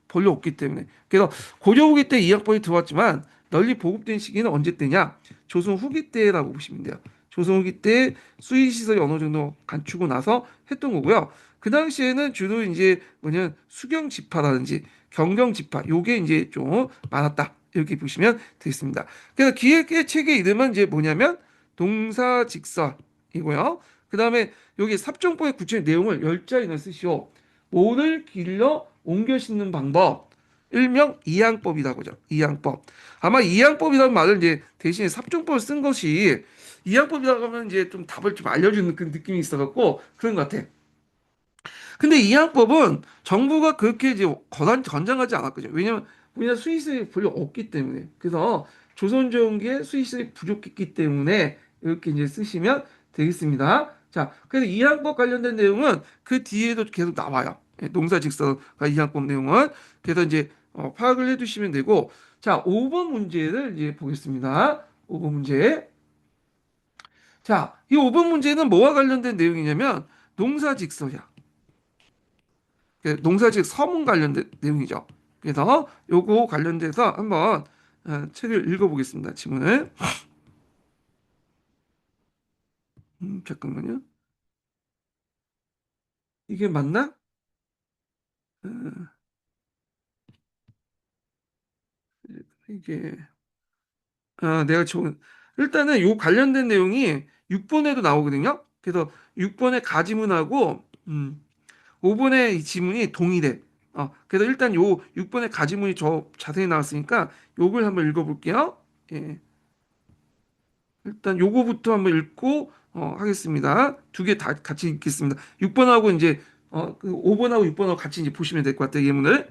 별로 없기 때문에. 그래서 고려 후기 때 이항법이 들어왔지만 널리 보급된 시기는 언제 때냐? 조선 후기 때라고 보시면 돼요. 조선 후기 때 수의 시설이 어느 정도 갖추고 나서 했던 거고요. 그 당시에는 주로 이제 뭐냐 수경 지파라든지 경경 지파 요게 이제 좀 많았다. 이렇게 보시면 되겠습니다. 그래서 기획의 책의 이름은 이제 뭐냐면 동사직설이고요. 그 다음에 여기 삽종법의 구체적 내용을 10자 이내 쓰시오. 모를 길러 옮겨 심는 방법. 일명 이항법이라고 하죠. 이항법. 아마 이항법이라는 말을 이제 대신에 삽종법을 쓴 것이 이항법이라고 하면 이제 좀 답을 좀 알려주는 그 느낌이 있어갖고 그런 것 같아. 근데 이항법은 정부가 그렇게 이제 권장하지 않았거든요. 왜냐면 우리나라 수의시설이 별로 없기 때문에. 그래서 조선전기에 수의시설이 부족했기 때문에 이렇게 이제 쓰시면 되겠습니다. 자, 그래서 이항법 관련된 내용은 그 뒤에도 계속 나와요. 예, 농사직설과 이항법 내용은. 그래서 이제 파악을 해두시면 되고. 자, 5번 문제를 이제 보겠습니다. 5번 문제. 자, 이 5번 문제는 뭐와 관련된 내용이냐면 농사직설이야. 농사직 서문 관련된 내용이죠. 그래서 요거 관련돼서 한번 책을 읽어보겠습니다. 지문을. 잠깐만요. 이게 맞나? 어, 이게 내가 좋은 일단은 요 관련된 내용이 6번에도 나오거든요. 그래서 6번의 가지문하고 5번의 이 지문이 동일해. 그래서 일단 요 6번의 가지문이 저 자세히 나왔으니까 요걸 한번 읽어볼게요. 예. 일단 요거부터 한번 읽고 하겠습니다. 두 개 다 같이 읽겠습니다. 6번하고 이제 그 5번하고 6번하고 같이 이제 보시면 될 것 같아요, 예문을.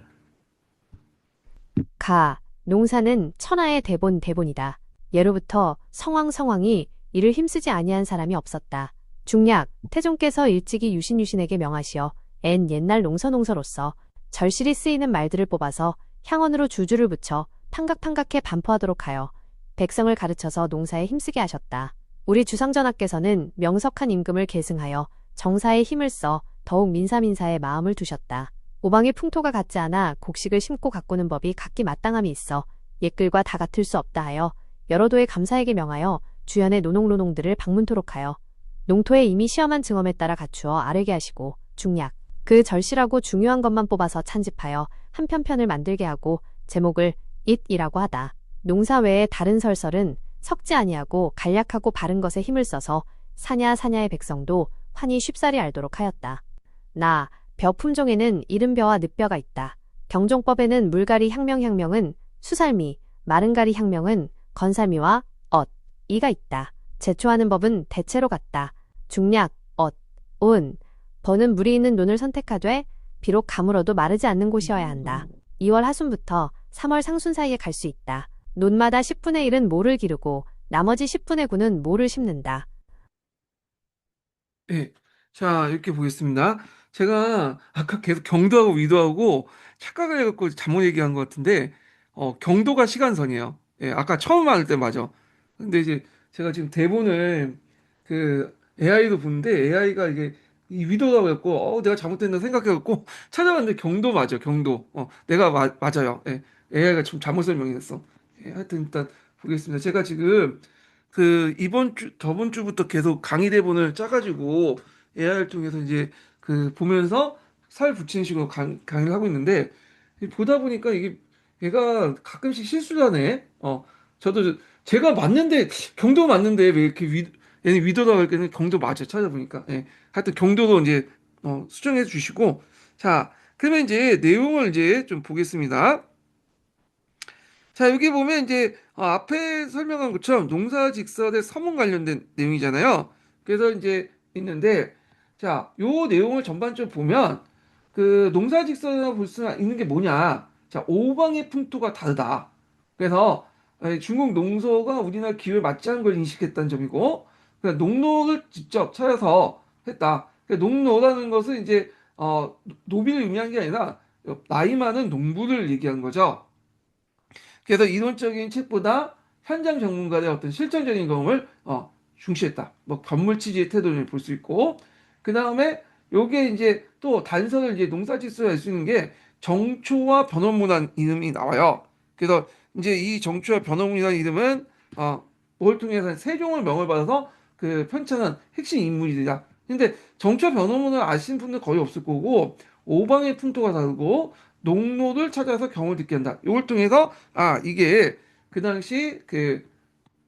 가, 농사는 천하의 대본이다. 예로부터 성왕이 이를 힘쓰지 아니한 사람이 없었다. 중략, 태종께서 일찍이 유신에게 명하시어 옛날 농서로서 절실히 쓰이는 말들을 뽑아서 향언으로 주주를 붙여 판각판각해 반포하도록 하여 백성을 가르쳐서 농사에 힘쓰게 하셨다. 우리 주상전하께서는 명석한 임금을 계승하여 정사에 힘을 써 더욱 민사에 마음을 두셨다. 오방의 풍토가 같지 않아 곡식을 심고 가꾸는 법이 각기 마땅함이 있어 옛글과 다 같을 수 없다 하여 여러 도의 감사에게 명하여 주연의 노농로농들을 방문토록 하여 농토에 이미 시험한 증언에 따라 갖추어 아뢰게 하시고 중략 그 절실하고 중요한 것만 뽑아서 찬집하여 한 편편을 만들게 하고 제목을 it이라고 하다. 농사 외에 다른 설설은 섞지 아니하고 간략하고 바른 것에 힘을 써서 사냐의 백성도 환히 쉽사리 알도록 하였다. 벼 품종에는 이른벼와 늦벼가 있다. 경종법에는 물갈이 향명은 수살미, 마른가리 향명은 건살미와 이가 있다. 제초하는 법은 대체로 같다. 중략, 온, 버는 물이 있는 논을 선택하되 비록 가물어도 마르지 않는 곳이어야 한다. 2월 하순부터 3월 상순 사이에 갈 수 있다. 논마다 10분의 1은 모를 기르고 나머지 10분의 9는 모를 심는다. 예. 자, 이렇게 보겠습니다. 제가 아까 계속 경도하고 위도하고 착각을 해갖고 잘못 얘기한 것 같은데, 경도가 시간선이에요. 예, 아까 처음 말할 때 맞아. 근데 이제 제가 지금 대본을 그 AI도 보는데 AI가 이게 이 위도라고 했고, 내가 잘못됐나 생각해갖고 찾아봤는데 경도 맞아, 경도. 내가 맞아요. 예, AI가 좀 잘못 설명했어. 예, 하여튼 일단 보겠습니다. 제가 지금 그 이번 주 저번 주부터 계속 강의 대본을 짜가지고 AI를 통해서 이제 그 보면서 살 붙이는 식으로 강의를 하고 있는데 보다 보니까 이게 얘가 가끔씩 실수를 하네. 저도 제가 맞는데 경도 맞는데 왜 이렇게 얘는 위도라고 할 때는 경도 맞아 찾아보니까. 예. 하여튼 경도도 이제 수정해 주시고 자 그러면 이제 내용을 이제 좀 보겠습니다. 자, 여기 보면 이제 앞에 설명한 것처럼 농사직설의 서문 관련된 내용이잖아요. 그래서 이제 있는데 자, 요 내용을 전반적으로 보면 그 농사직설이라고 볼 수 있는 게 뭐냐? 자, 오방의 풍토가 다르다. 그래서 중국 농서가 우리나라 기후에 맞지 않은 걸 인식했다는 점이고, 그러니까 농로를 직접 찾아서 했다. 그러니까 농로라는 것은 이제 노비를 의미한 게 아니라 나이 많은 농부를 얘기하는 거죠. 그래서 이론적인 책보다 현장 전문가의 어떤 실전적인 경험을 중시했다. 뭐 건물 취지의 태도를 볼 수 있고 그 다음에 요게 이제 또 단서를 이제 농사짓수를 할 수 있는 게 정초와 변호문이라는 이름이 나와요. 그래서 이제 이 정초와 변호문이라는 이름은 뭘 통해서 세종을 명을 받아서 그 편찬한 핵심 인물이다. 근데 정초와 변호문을 아시는 분들 거의 없을 거고 오방의 풍토가 다르고 농로를 찾아서 경을 듣게 한다. 이걸 통해서 이게 그 당시 그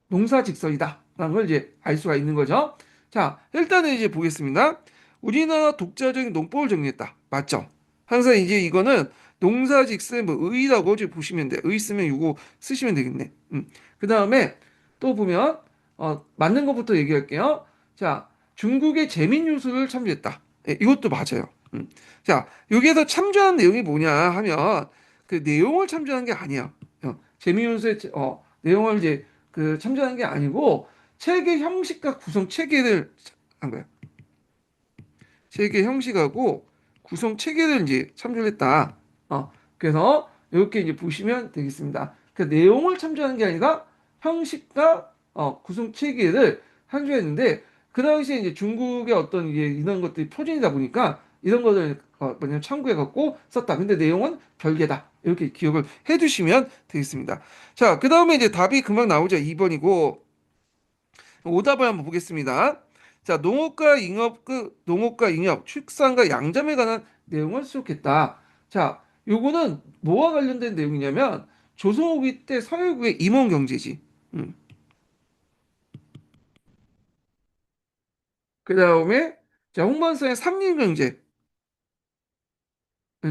농사직설이다라는 걸 이제 알 수가 있는 거죠. 자, 일단은 이제 보겠습니다. 우리나라 독자적인 농법을 정리했다. 맞죠? 항상 이제 이거는 농사직설 뭐 의라고 이제 보시면 돼. 의 쓰면 이거 쓰시면 되겠네. 그 다음에 또 보면 맞는 것부터 얘기할게요. 자, 중국의 재민 요소를 참조했다. 예, 이것도 맞아요. 자, 여기에서 참조한 내용이 뭐냐 하면 그 내용을 참조한 게 아니야. 재민 요소의 내용을 이제 그 참조한 게 아니고 책의 형식과 구성 체계를 한 거야. 책의 형식하고 구성 체계를 이제 참조했다. 그래서 이렇게 이제 보시면 되겠습니다. 그 내용을 참조하는 게 아니라 형식과 구성 체계를 참조했는데 그 당시에 이제 중국의 어떤 이제 이런 것들이 표준이다 보니까 이런 것을 뭐냐면 참고해 갖고 썼다. 근데 내용은 별개다. 이렇게 기억을 해 두시면 되겠습니다. 자, 그 다음에 이제 답이 금방 나오죠. 2번이고 오답을 한번 보겠습니다. 자, 농업과 잉여, 축산과 양잠에 관한 내용을 수록했다. 자, 요거는 뭐와 관련된 내용이냐면 조선 후기 때 서해구의 임원 경제지. 음. 그 다음에 자, 홍반선의 삼림 경제인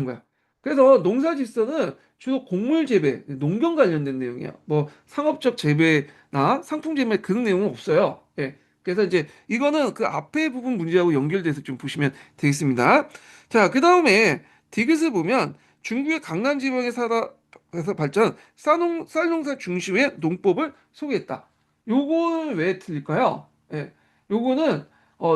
거야. 그래서 농사질서는 주로 곡물 재배, 농경 관련된 내용이야. 뭐 상업적 재배나 상품 재배 그런 내용은 없어요. 예. 그래서 이제 이거는 그 앞에 부분 문제하고 연결돼서 좀 보시면 되겠습니다. 자, 그 다음에 디귿을 보면 중국의 강남 지방에 살아서 발전 쌀농사 중심의 농법을 소개했다. 요거는 왜 틀릴까요? 예, 요거는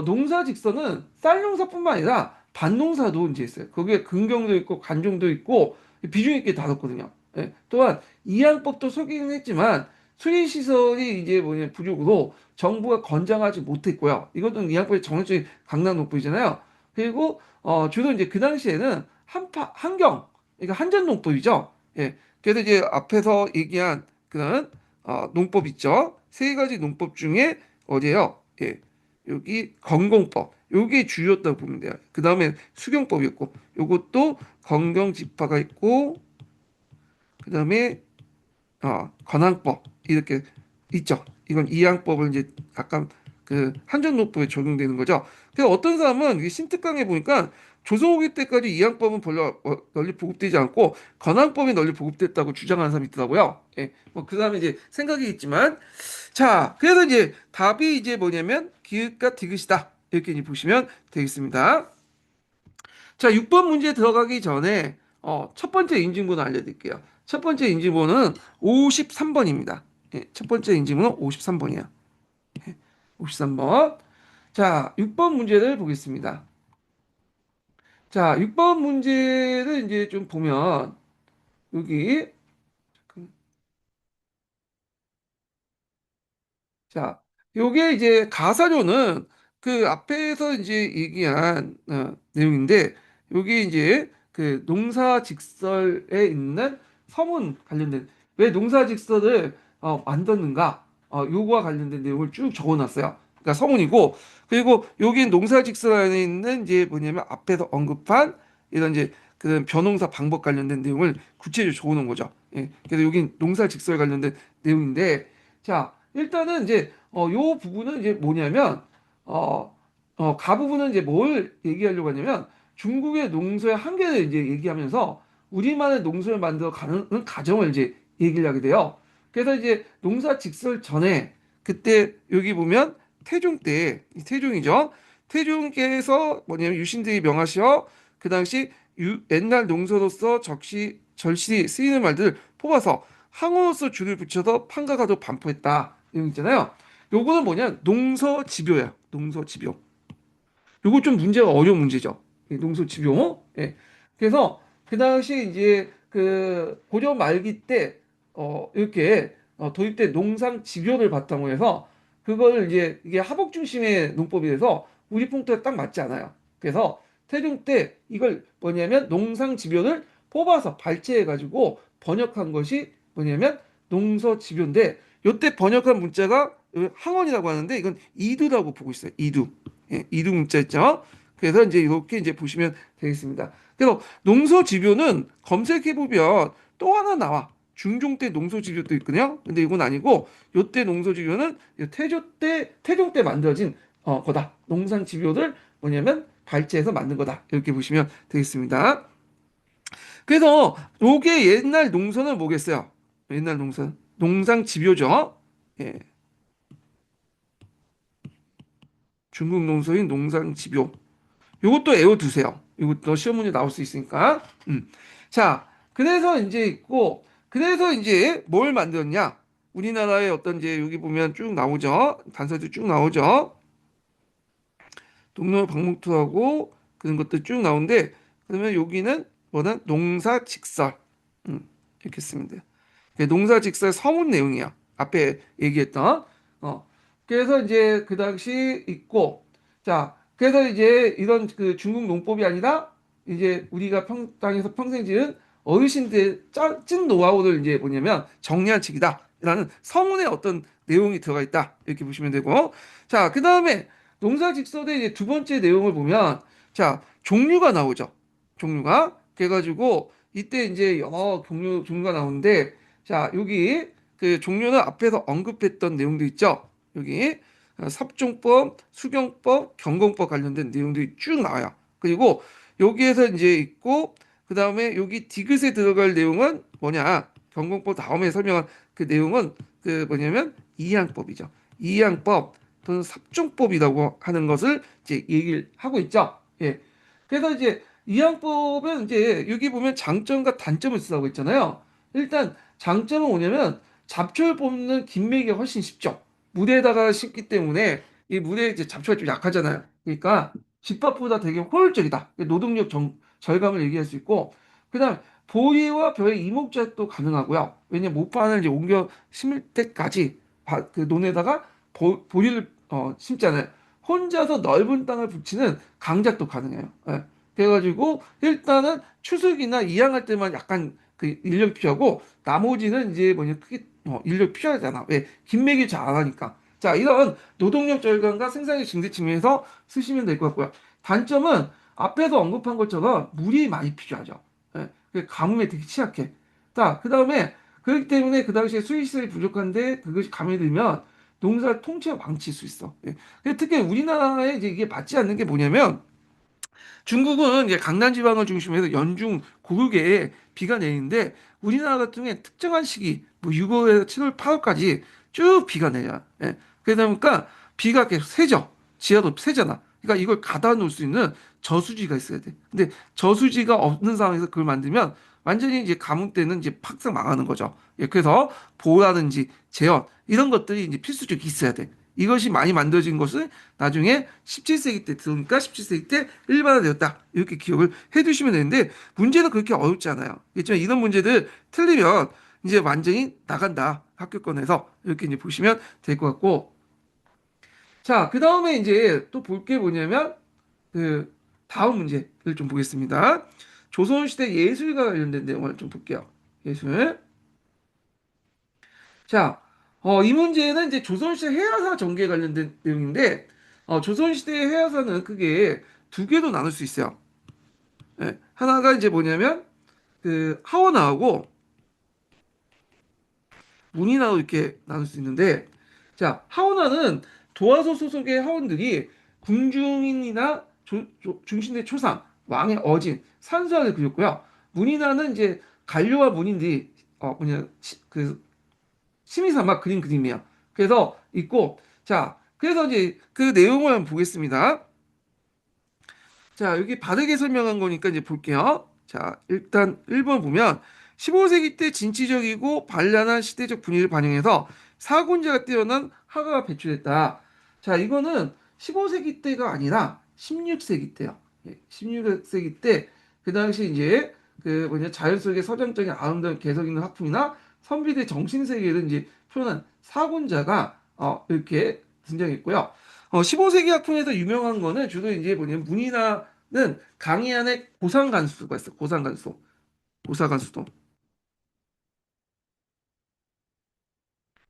농사 직선은 쌀농사뿐만 아니라 밭농사도 이제 있어요. 거기에 근경도 있고 관종도 있고 비중 있게 다뤘거든요. 예, 또한 이양법도 소개는 했지만 수리 시설이 이제 뭐냐 부족으로 정부가 권장하지 못했고요. 이것도 이양법의 정형적인 강남 농법이잖아요. 그리고 주로 이제 그 당시에는 한경, 그러니까 한전 농법이죠. 예, 그래서 이제 앞에서 얘기한 그런 농법 있죠. 세 가지 농법 중에 어디예요? 예, 여기 건공법. 요게 주요였다고 보면 돼요. 그 다음에 수경법이었고, 요것도 건경지파가 있고, 그 다음에 관항법 이렇게 있죠. 이건 이항법을 이제 약간 그 한전노법에 적용되는 거죠. 그래서 어떤 사람은 이 신특강에 보니까 조선 후기 때까지 이항법은 별로 널리 보급되지 않고 관항법이 널리 보급됐다고 주장하는 사람이 있더라고요. 예, 뭐 그 사람은 이제 생각이 있지만 자, 그래서 이제 답이 이제 뭐냐면 기읍과 디귿이다 이렇게 이제 보시면 되겠습니다. 자, 6번 문제 들어가기 전에 첫 번째 인증번호 알려드릴게요. 첫 번째 인증번호는 53번입니다. 예, 첫 번째 인증번호 53번이야. 53번. 자, 6번 문제를 보겠습니다. 자, 6번 문제를 이제 좀 보면 여기 자, 요게 이제 가사료는 그 앞에서 이제 얘기한 내용인데 요게 이제 그 농사직설에 있는 서문 관련된 왜 농사직설을 만들었는가 요거와 관련된 내용을 쭉 적어놨어요. 그러니까 서문이고 그리고 여기 농사직설 안에 있는 이제 뭐냐면 앞에서 언급한 이런 이제 그 벼농사 방법 관련된 내용을 구체적으로 적어놓은 거죠. 예. 그래서 여기 농사직설 관련된 내용인데 자. 일단은 이제 요 부분은 이제 뭐냐면 가 부분은 이제 뭘 얘기하려고 하냐면 중국의 농소의 한계를 이제 얘기하면서 우리만의 농소를 만들어 가는 과정을 이제 얘기를 하게 돼요. 그래서 이제 농사 직설 전에 그때 여기 보면 태종 때 이 태종이죠. 태종께서 뭐냐면 유신들이 명하시어 그 당시 옛날 농서로서 절시 쓰이는 말들을 뽑아서 항어로서 줄을 붙여서 판가가도 반포했다. 이런 거 있잖아요. 요거는 뭐냐? 농서집요야. 농서집요. 요거 좀 문제가 어려운 문제죠. 이 농서집요. 예. 그래서 그 당시 이제 그 고려 말기 때 이렇게 도입된 농상집요를 바탕으로 해서 그걸 이제 이게 하복 중심의 농법이 돼서 우리 풍토에 딱 맞지 않아요. 그래서 태종 때 이걸 뭐냐면 농상집요를 뽑아서 발췌해 가지고 번역한 것이 뭐냐면 농서집요인데 요때 번역한 문자가 항원이라고 하는데 이건 이두라고 보고 있어요. 이두. 예, 이두 문자 있죠. 그래서 이제 이렇게 이제 보시면 되겠습니다. 그래서 농서집요는 검색해 보면 또 하나 나와. 중종 때 농서집요도 있거든요. 근데 이건 아니고 요때 농서집요는 태종 때 만들어진 거다. 농산집요를 뭐냐면 발제해서 만든 거다. 이렇게 보시면 되겠습니다. 그래서 요게 옛날 농서는 뭐겠어요? 옛날 농서 농상집요죠. 예, 중국 농서인 농상집요. 요것도 외워두세요. 이것도 시험 문제 나올 수 있으니까. 자, 그래서 이제 있고, 그래서 이제 뭘 만들었냐? 우리나라의 어떤 이제 여기 보면 쭉 나오죠. 단서도 쭉 나오죠. 동료 방목토하고 그런 것들 쭉 나오는데, 그러면 여기는 뭐는 농사직설. 이렇게 쓰면 돼요. 농사직설 서문 내용이야. 앞에 얘기했던. 어. 그래서 이제 그 당시 있고, 자, 그래서 이제 이런 그 중국 농법이 아니라 이제 우리가 땅에서 평생 지은 어르신들 찐 노하우를 이제 뭐냐면 정리한 책이다라는 서문에 어떤 내용이 들어가 있다. 이렇게 보시면 되고. 자, 그 다음에 농사직설의 이제 두 번째 내용을 보면 자, 종류가 나오죠. 종류가. 그래가지고 이때 이제 여러 종류가 나오는데 자, 여기 그 종류는 앞에서 언급했던 내용도 있죠. 여기 섭종법, 수경법, 경공법 관련된 내용들이 쭉 나와요. 그리고 여기에서 이제 있고 그 다음에 여기 디귿에 들어갈 내용은 뭐냐? 경공법 다음에 설명한 그 내용은 그 뭐냐면 이양법이죠. 이양법 또는 삽종법이라고 하는 것을 이제 얘기를 하고 있죠. 예. 그래서 이제 이항법은 이제 여기 보면 장점과 단점을 쓰라고 했잖아요. 일단 장점은 뭐냐면 잡초를 뽑는 김매기가 훨씬 쉽죠. 무대에다가 심기 때문에 이 무대에 이제 잡초가 좀 약하잖아요. 그러니까 집밥보다 되게 효율적이다. 노동력 절감을 얘기할 수 있고, 그다음 보리와 벼의 이목작도 가능하고요. 왜냐면 모판을 이제 옮겨 심을 때까지 그 논에다가 보리를 심잖아요. 혼자서 넓은 땅을 붙이는 강작도 가능해요. 예. 그래가지고 일단은 추석이나 이양할 때만 약간 그 인력 필요하고 나머지는 이제 뭐냐 크게 인력 필요하잖아. 왜? 김매기 잘 안 하니까. 자, 이런 노동력 절감과 생산력 증대 측면에서 쓰시면 될 것 같고요. 단점은 앞에서 언급한 것처럼 물이 많이 필요하죠. 예. 그 가뭄에 되게 취약해. 자, 그 다음에 그렇기 때문에 그 당시에 수익성이 부족한데 그것이 감이 들면 농사 통째로 망칠 수 있어. 예. 근데 특히 우리나라에 이제 이게 맞지 않는 게 뭐냐면 중국은 이제 강남 지방을 중심으로 해서 연중 고르게 비가 내리는데 우리나라 같은 경우에 특정한 시기 뭐 6월에서 7월, 8월까지 쭉 비가 내려. 예. 그러다 보니까 비가 계속 새죠. 지하도 새잖아. 그러니까 이걸 가다 놓을 수 있는 저수지가 있어야 돼. 근데 저수지가 없는 상황에서 그걸 만들면 완전히 이제 가뭄 때는 이제 팍상 망하는 거죠. 예. 그래서 보라든지 제어 이런 것들이 이제 필수적으로 있어야 돼. 이것이 많이 만들어진 것은 나중에 17세기 때 들어오니까 17세기 때 일반화되었다. 이렇게 기억을 해두시면 되는데 문제는 그렇게 어렵지 않아요. 그렇지만 이런 문제들 틀리면 이제 완전히 나간다. 학교권에서 이렇게 이제 보시면 될 것 같고 자, 그 다음에 이제 또 볼 게 뭐냐면 그 다음 문제를 좀 보겠습니다. 조선시대 예술과 관련된 내용을 좀 볼게요. 예술. 자, 이 문제는 이제 조선시대 해야사 전개에 관련된 내용인데, 조선시대 해야사는 크게 두 개로 나눌 수 있어요. 예, 하나가 이제 뭐냐면, 그, 하원하고 문인하고 이렇게 나눌 수 있는데, 자, 하원하는 도화소 소속의 하원들이 궁중인이나 중신의 초상, 왕의 어진, 산수화를 그렸고요. 문인하는 이제 관료와 문인들이, 그, 심의 삼아 그린 그림이에요. 그래서 있고, 자, 그래서 이제 그 내용을 한번 보겠습니다. 자, 여기 바르게 설명한 거니까 이제 볼게요. 자, 일단 1번 보면 15세기 때 진취적이고 발랄한 시대적 분위기를 반영해서 사군자가 뛰어난 화가가 배출했다. 자, 이거는 15세기 때가 아니라 16세기 때요. 16세기 때 그 당시 이제 그 뭐냐 자연 속의 서정적인 아름다운 개성 있는 화풍이나 선비들의 정신 세계를 이제 표현한 사군자가 이렇게 등장했고요. 15세기 학풍에서 유명한 거는 주로 이제 뭐냐면 문이나는 강의 안에 고상간수가 있어. 고상간수. 고사간수도.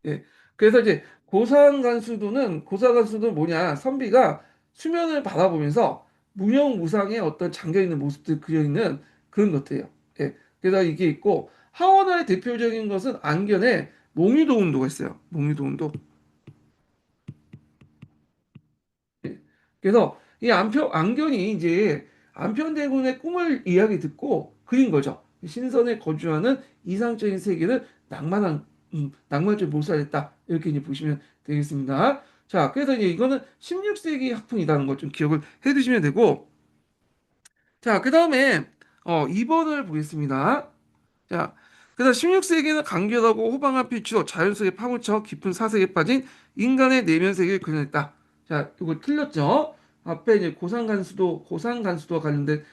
예. 그래서 이제 고사간수도 뭐냐? 선비가 수면을 바라보면서 무형무상의 어떤 잠겨 있는 모습들 그려 있는 그런 것들이에요. 예. 그래서 이게 있고 하원화의 대표적인 것은 안견에 몽유도운도가 있어요. 몽유도운도. 예. 그래서 이 안견이 이제 안편대군의 꿈을 이야기 듣고 그린 거죠. 신선에 거주하는 이상적인 세계를 낭만적으로 몰살했다. 이렇게 이제 보시면 되겠습니다. 자, 그래서 이제 이거는 16세기 학풍이라는 걸 좀 기억을 해 두시면 되고, 자, 그 다음에, 2번을 보겠습니다. 자, 그래서 16세기는 간결하고 호방한 필추로 자연 속에 파묻혀 깊은 사색에 빠진 인간의 내면 세계를 그려냈다. 자, 이거 틀렸죠? 앞에 이제 고상간수도와 관련된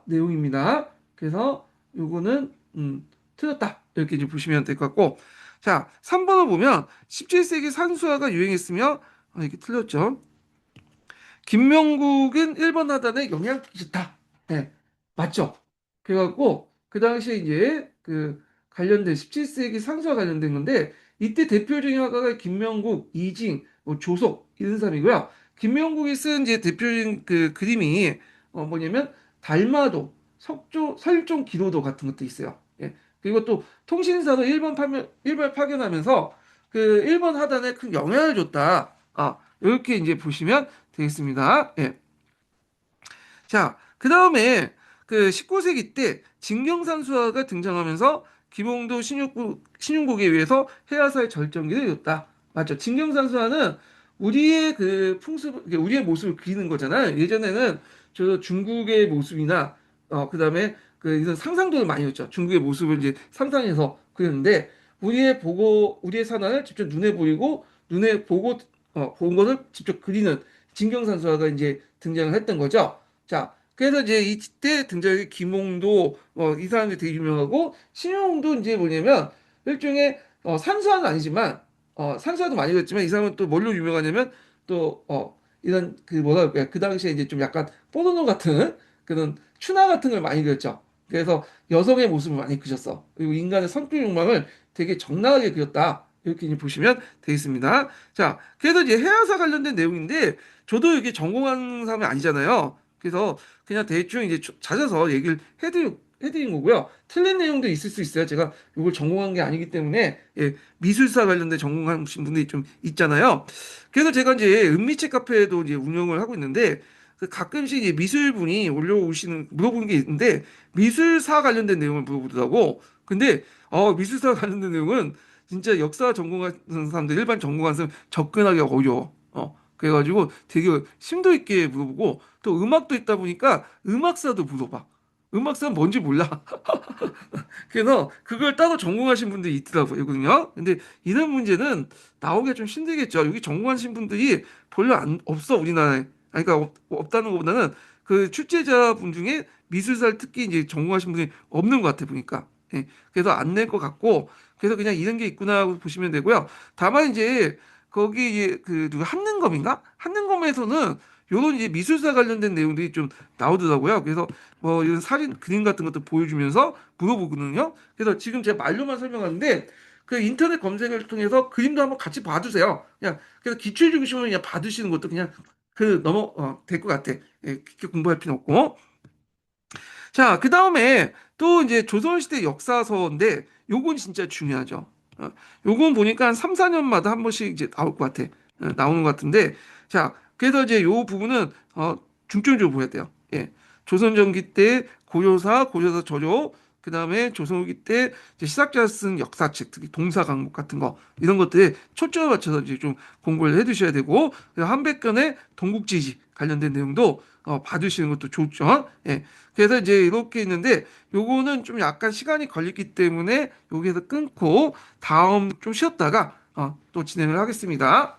내용입니다. 그래서 요거는 틀렸다. 이렇게 이제 보시면 될 것 같고, 자, 3번을 보면 17세기 산수화가 유행했으며 이게 틀렸죠? 김명국은 일본 하단에 영향 끼쳤다. 네, 맞죠? 그래갖고 그 당시에 이제 그 관련된 17세기 상수와 관련된 건데 이때 대표적인 화가가 김명국, 이징, 뭐 조석 이런 사람이고요. 김명국이 쓴 이제 대표적인 그 그림이 뭐냐면 달마도, 설종 기로도 같은 것도 있어요. 예. 그리고 또 통신사도 일본 파견하면서 그 일본 하단에 큰 영향을 줬다. 이렇게 이제 보시면 되겠습니다. 예. 자, 그 다음에 그 19세기 때 진경산수화가 등장하면서 신용국에 의해서 해야사의 절정기를 이뤘다. 맞죠? 진경산수화는 우리의 그 풍습, 우리의 모습을 그리는 거잖아요. 예전에는 저 중국의 모습이나, 그다음에 그 이런 상상도를 많이 했죠. 중국의 모습을 이제 상상해서 그렸는데, 우리의 산화를 직접 눈에 보이고, 눈에 보고, 본 것을 직접 그리는 진경산수화가 이제 등장을 했던 거죠. 자, 그래서 이제 이때 등장한 김홍도, 이 사람들이 되게 유명하고, 신용도 이제 뭐냐면, 일종의, 산수화는 아니지만, 산수화도 많이 그렸지만 이 사람은 또 뭘로 유명하냐면 또 이런 그 뭐라 그럴까요? 그 당시에 이제 좀 약간 포르노 같은 그런 추나 같은 걸 많이 그렸죠. 그래서 여성의 모습을 많이 그렸어. 그리고 인간의 성적 욕망을 되게 적나라하게 그렸다. 이렇게 이제 보시면 되겠습니다. 자, 그래서 이제 해양사 관련된 내용인데 저도 이게 전공한 사람이 아니잖아요. 그래서 그냥 대충 이제 찾아서 얘기를 해드린 거고요. 틀린 내용도 있을 수 있어요. 제가 이걸 전공한 게 아니기 때문에 예, 미술사 관련된 전공하신 분들이 좀 있잖아요. 그래서 제가 이제 은미책 카페도 이제 운영을 하고 있는데 그 가끔씩 이제 미술분이 올려오시는 물어보는 게 있는데 미술사 관련된 내용을 물어보더라고. 근데 미술사 관련된 내용은 진짜 역사 전공하는 사람들 일반 전공하는 사람 접근하기 어려워. 그래가지고 되게 심도 있게 물어보고 또 음악도 있다 보니까 음악사도 물어봐. 음악사는 뭔지 몰라. 그래서 그걸 따로 전공하신 분들이 있더라고요. 근데 이런 문제는 나오기가 좀 힘들겠죠. 여기 전공하신 분들이 별로 없어, 우리나라에. 아니, 그러니까 없다는 것보다는 그 출제자분 중에 미술사를 특히 이제 전공하신 분이 없는 것 같아, 보니까. 예. 그래서 안 낼 것 같고, 그래서 그냥 이런 게 있구나 하고 보시면 되고요. 다만 이제 거기 이제 그 누가 한능검인가? 한능검에서는 요런 이제 미술사 관련된 내용들이 좀 나오더라고요. 그래서 뭐 이런 사진 그림 같은 것도 보여주면서 물어보거든요. 그래서 지금 제가 말로만 설명하는데 그 인터넷 검색을 통해서 그림도 한번 같이 봐주세요. 그냥 그래서 기출 중심으로 그냥 받으시는 것도 그냥 될 것 같아. 예, 깊게 공부할 필요 없고. 자, 그 다음에 또 이제 조선시대 역사서인데 요건 진짜 중요하죠. 요건 보니까 한 3, 4년마다 한 번씩 이제 나올 것 같아. 나오는 것 같은데 자, 그래서 이제 요 부분은 중점적으로 보야 돼요. 예. 조선전기 때 고려사 저료, 그 다음에 조선 후기 때 이제 시작자 쓴 역사책, 특히 동사 강목 같은 거 이런 것들에 초점을 맞춰서 이제 좀 공부를 해두셔야 되고 그리고 한백견의 동국지지 관련된 내용도 봐두시는 것도 좋죠. 예. 그래서 이제 이렇게 있는데 요거는 좀 약간 시간이 걸리기 때문에 여기에서 끊고 다음 좀 쉬었다가 또 진행을 하겠습니다.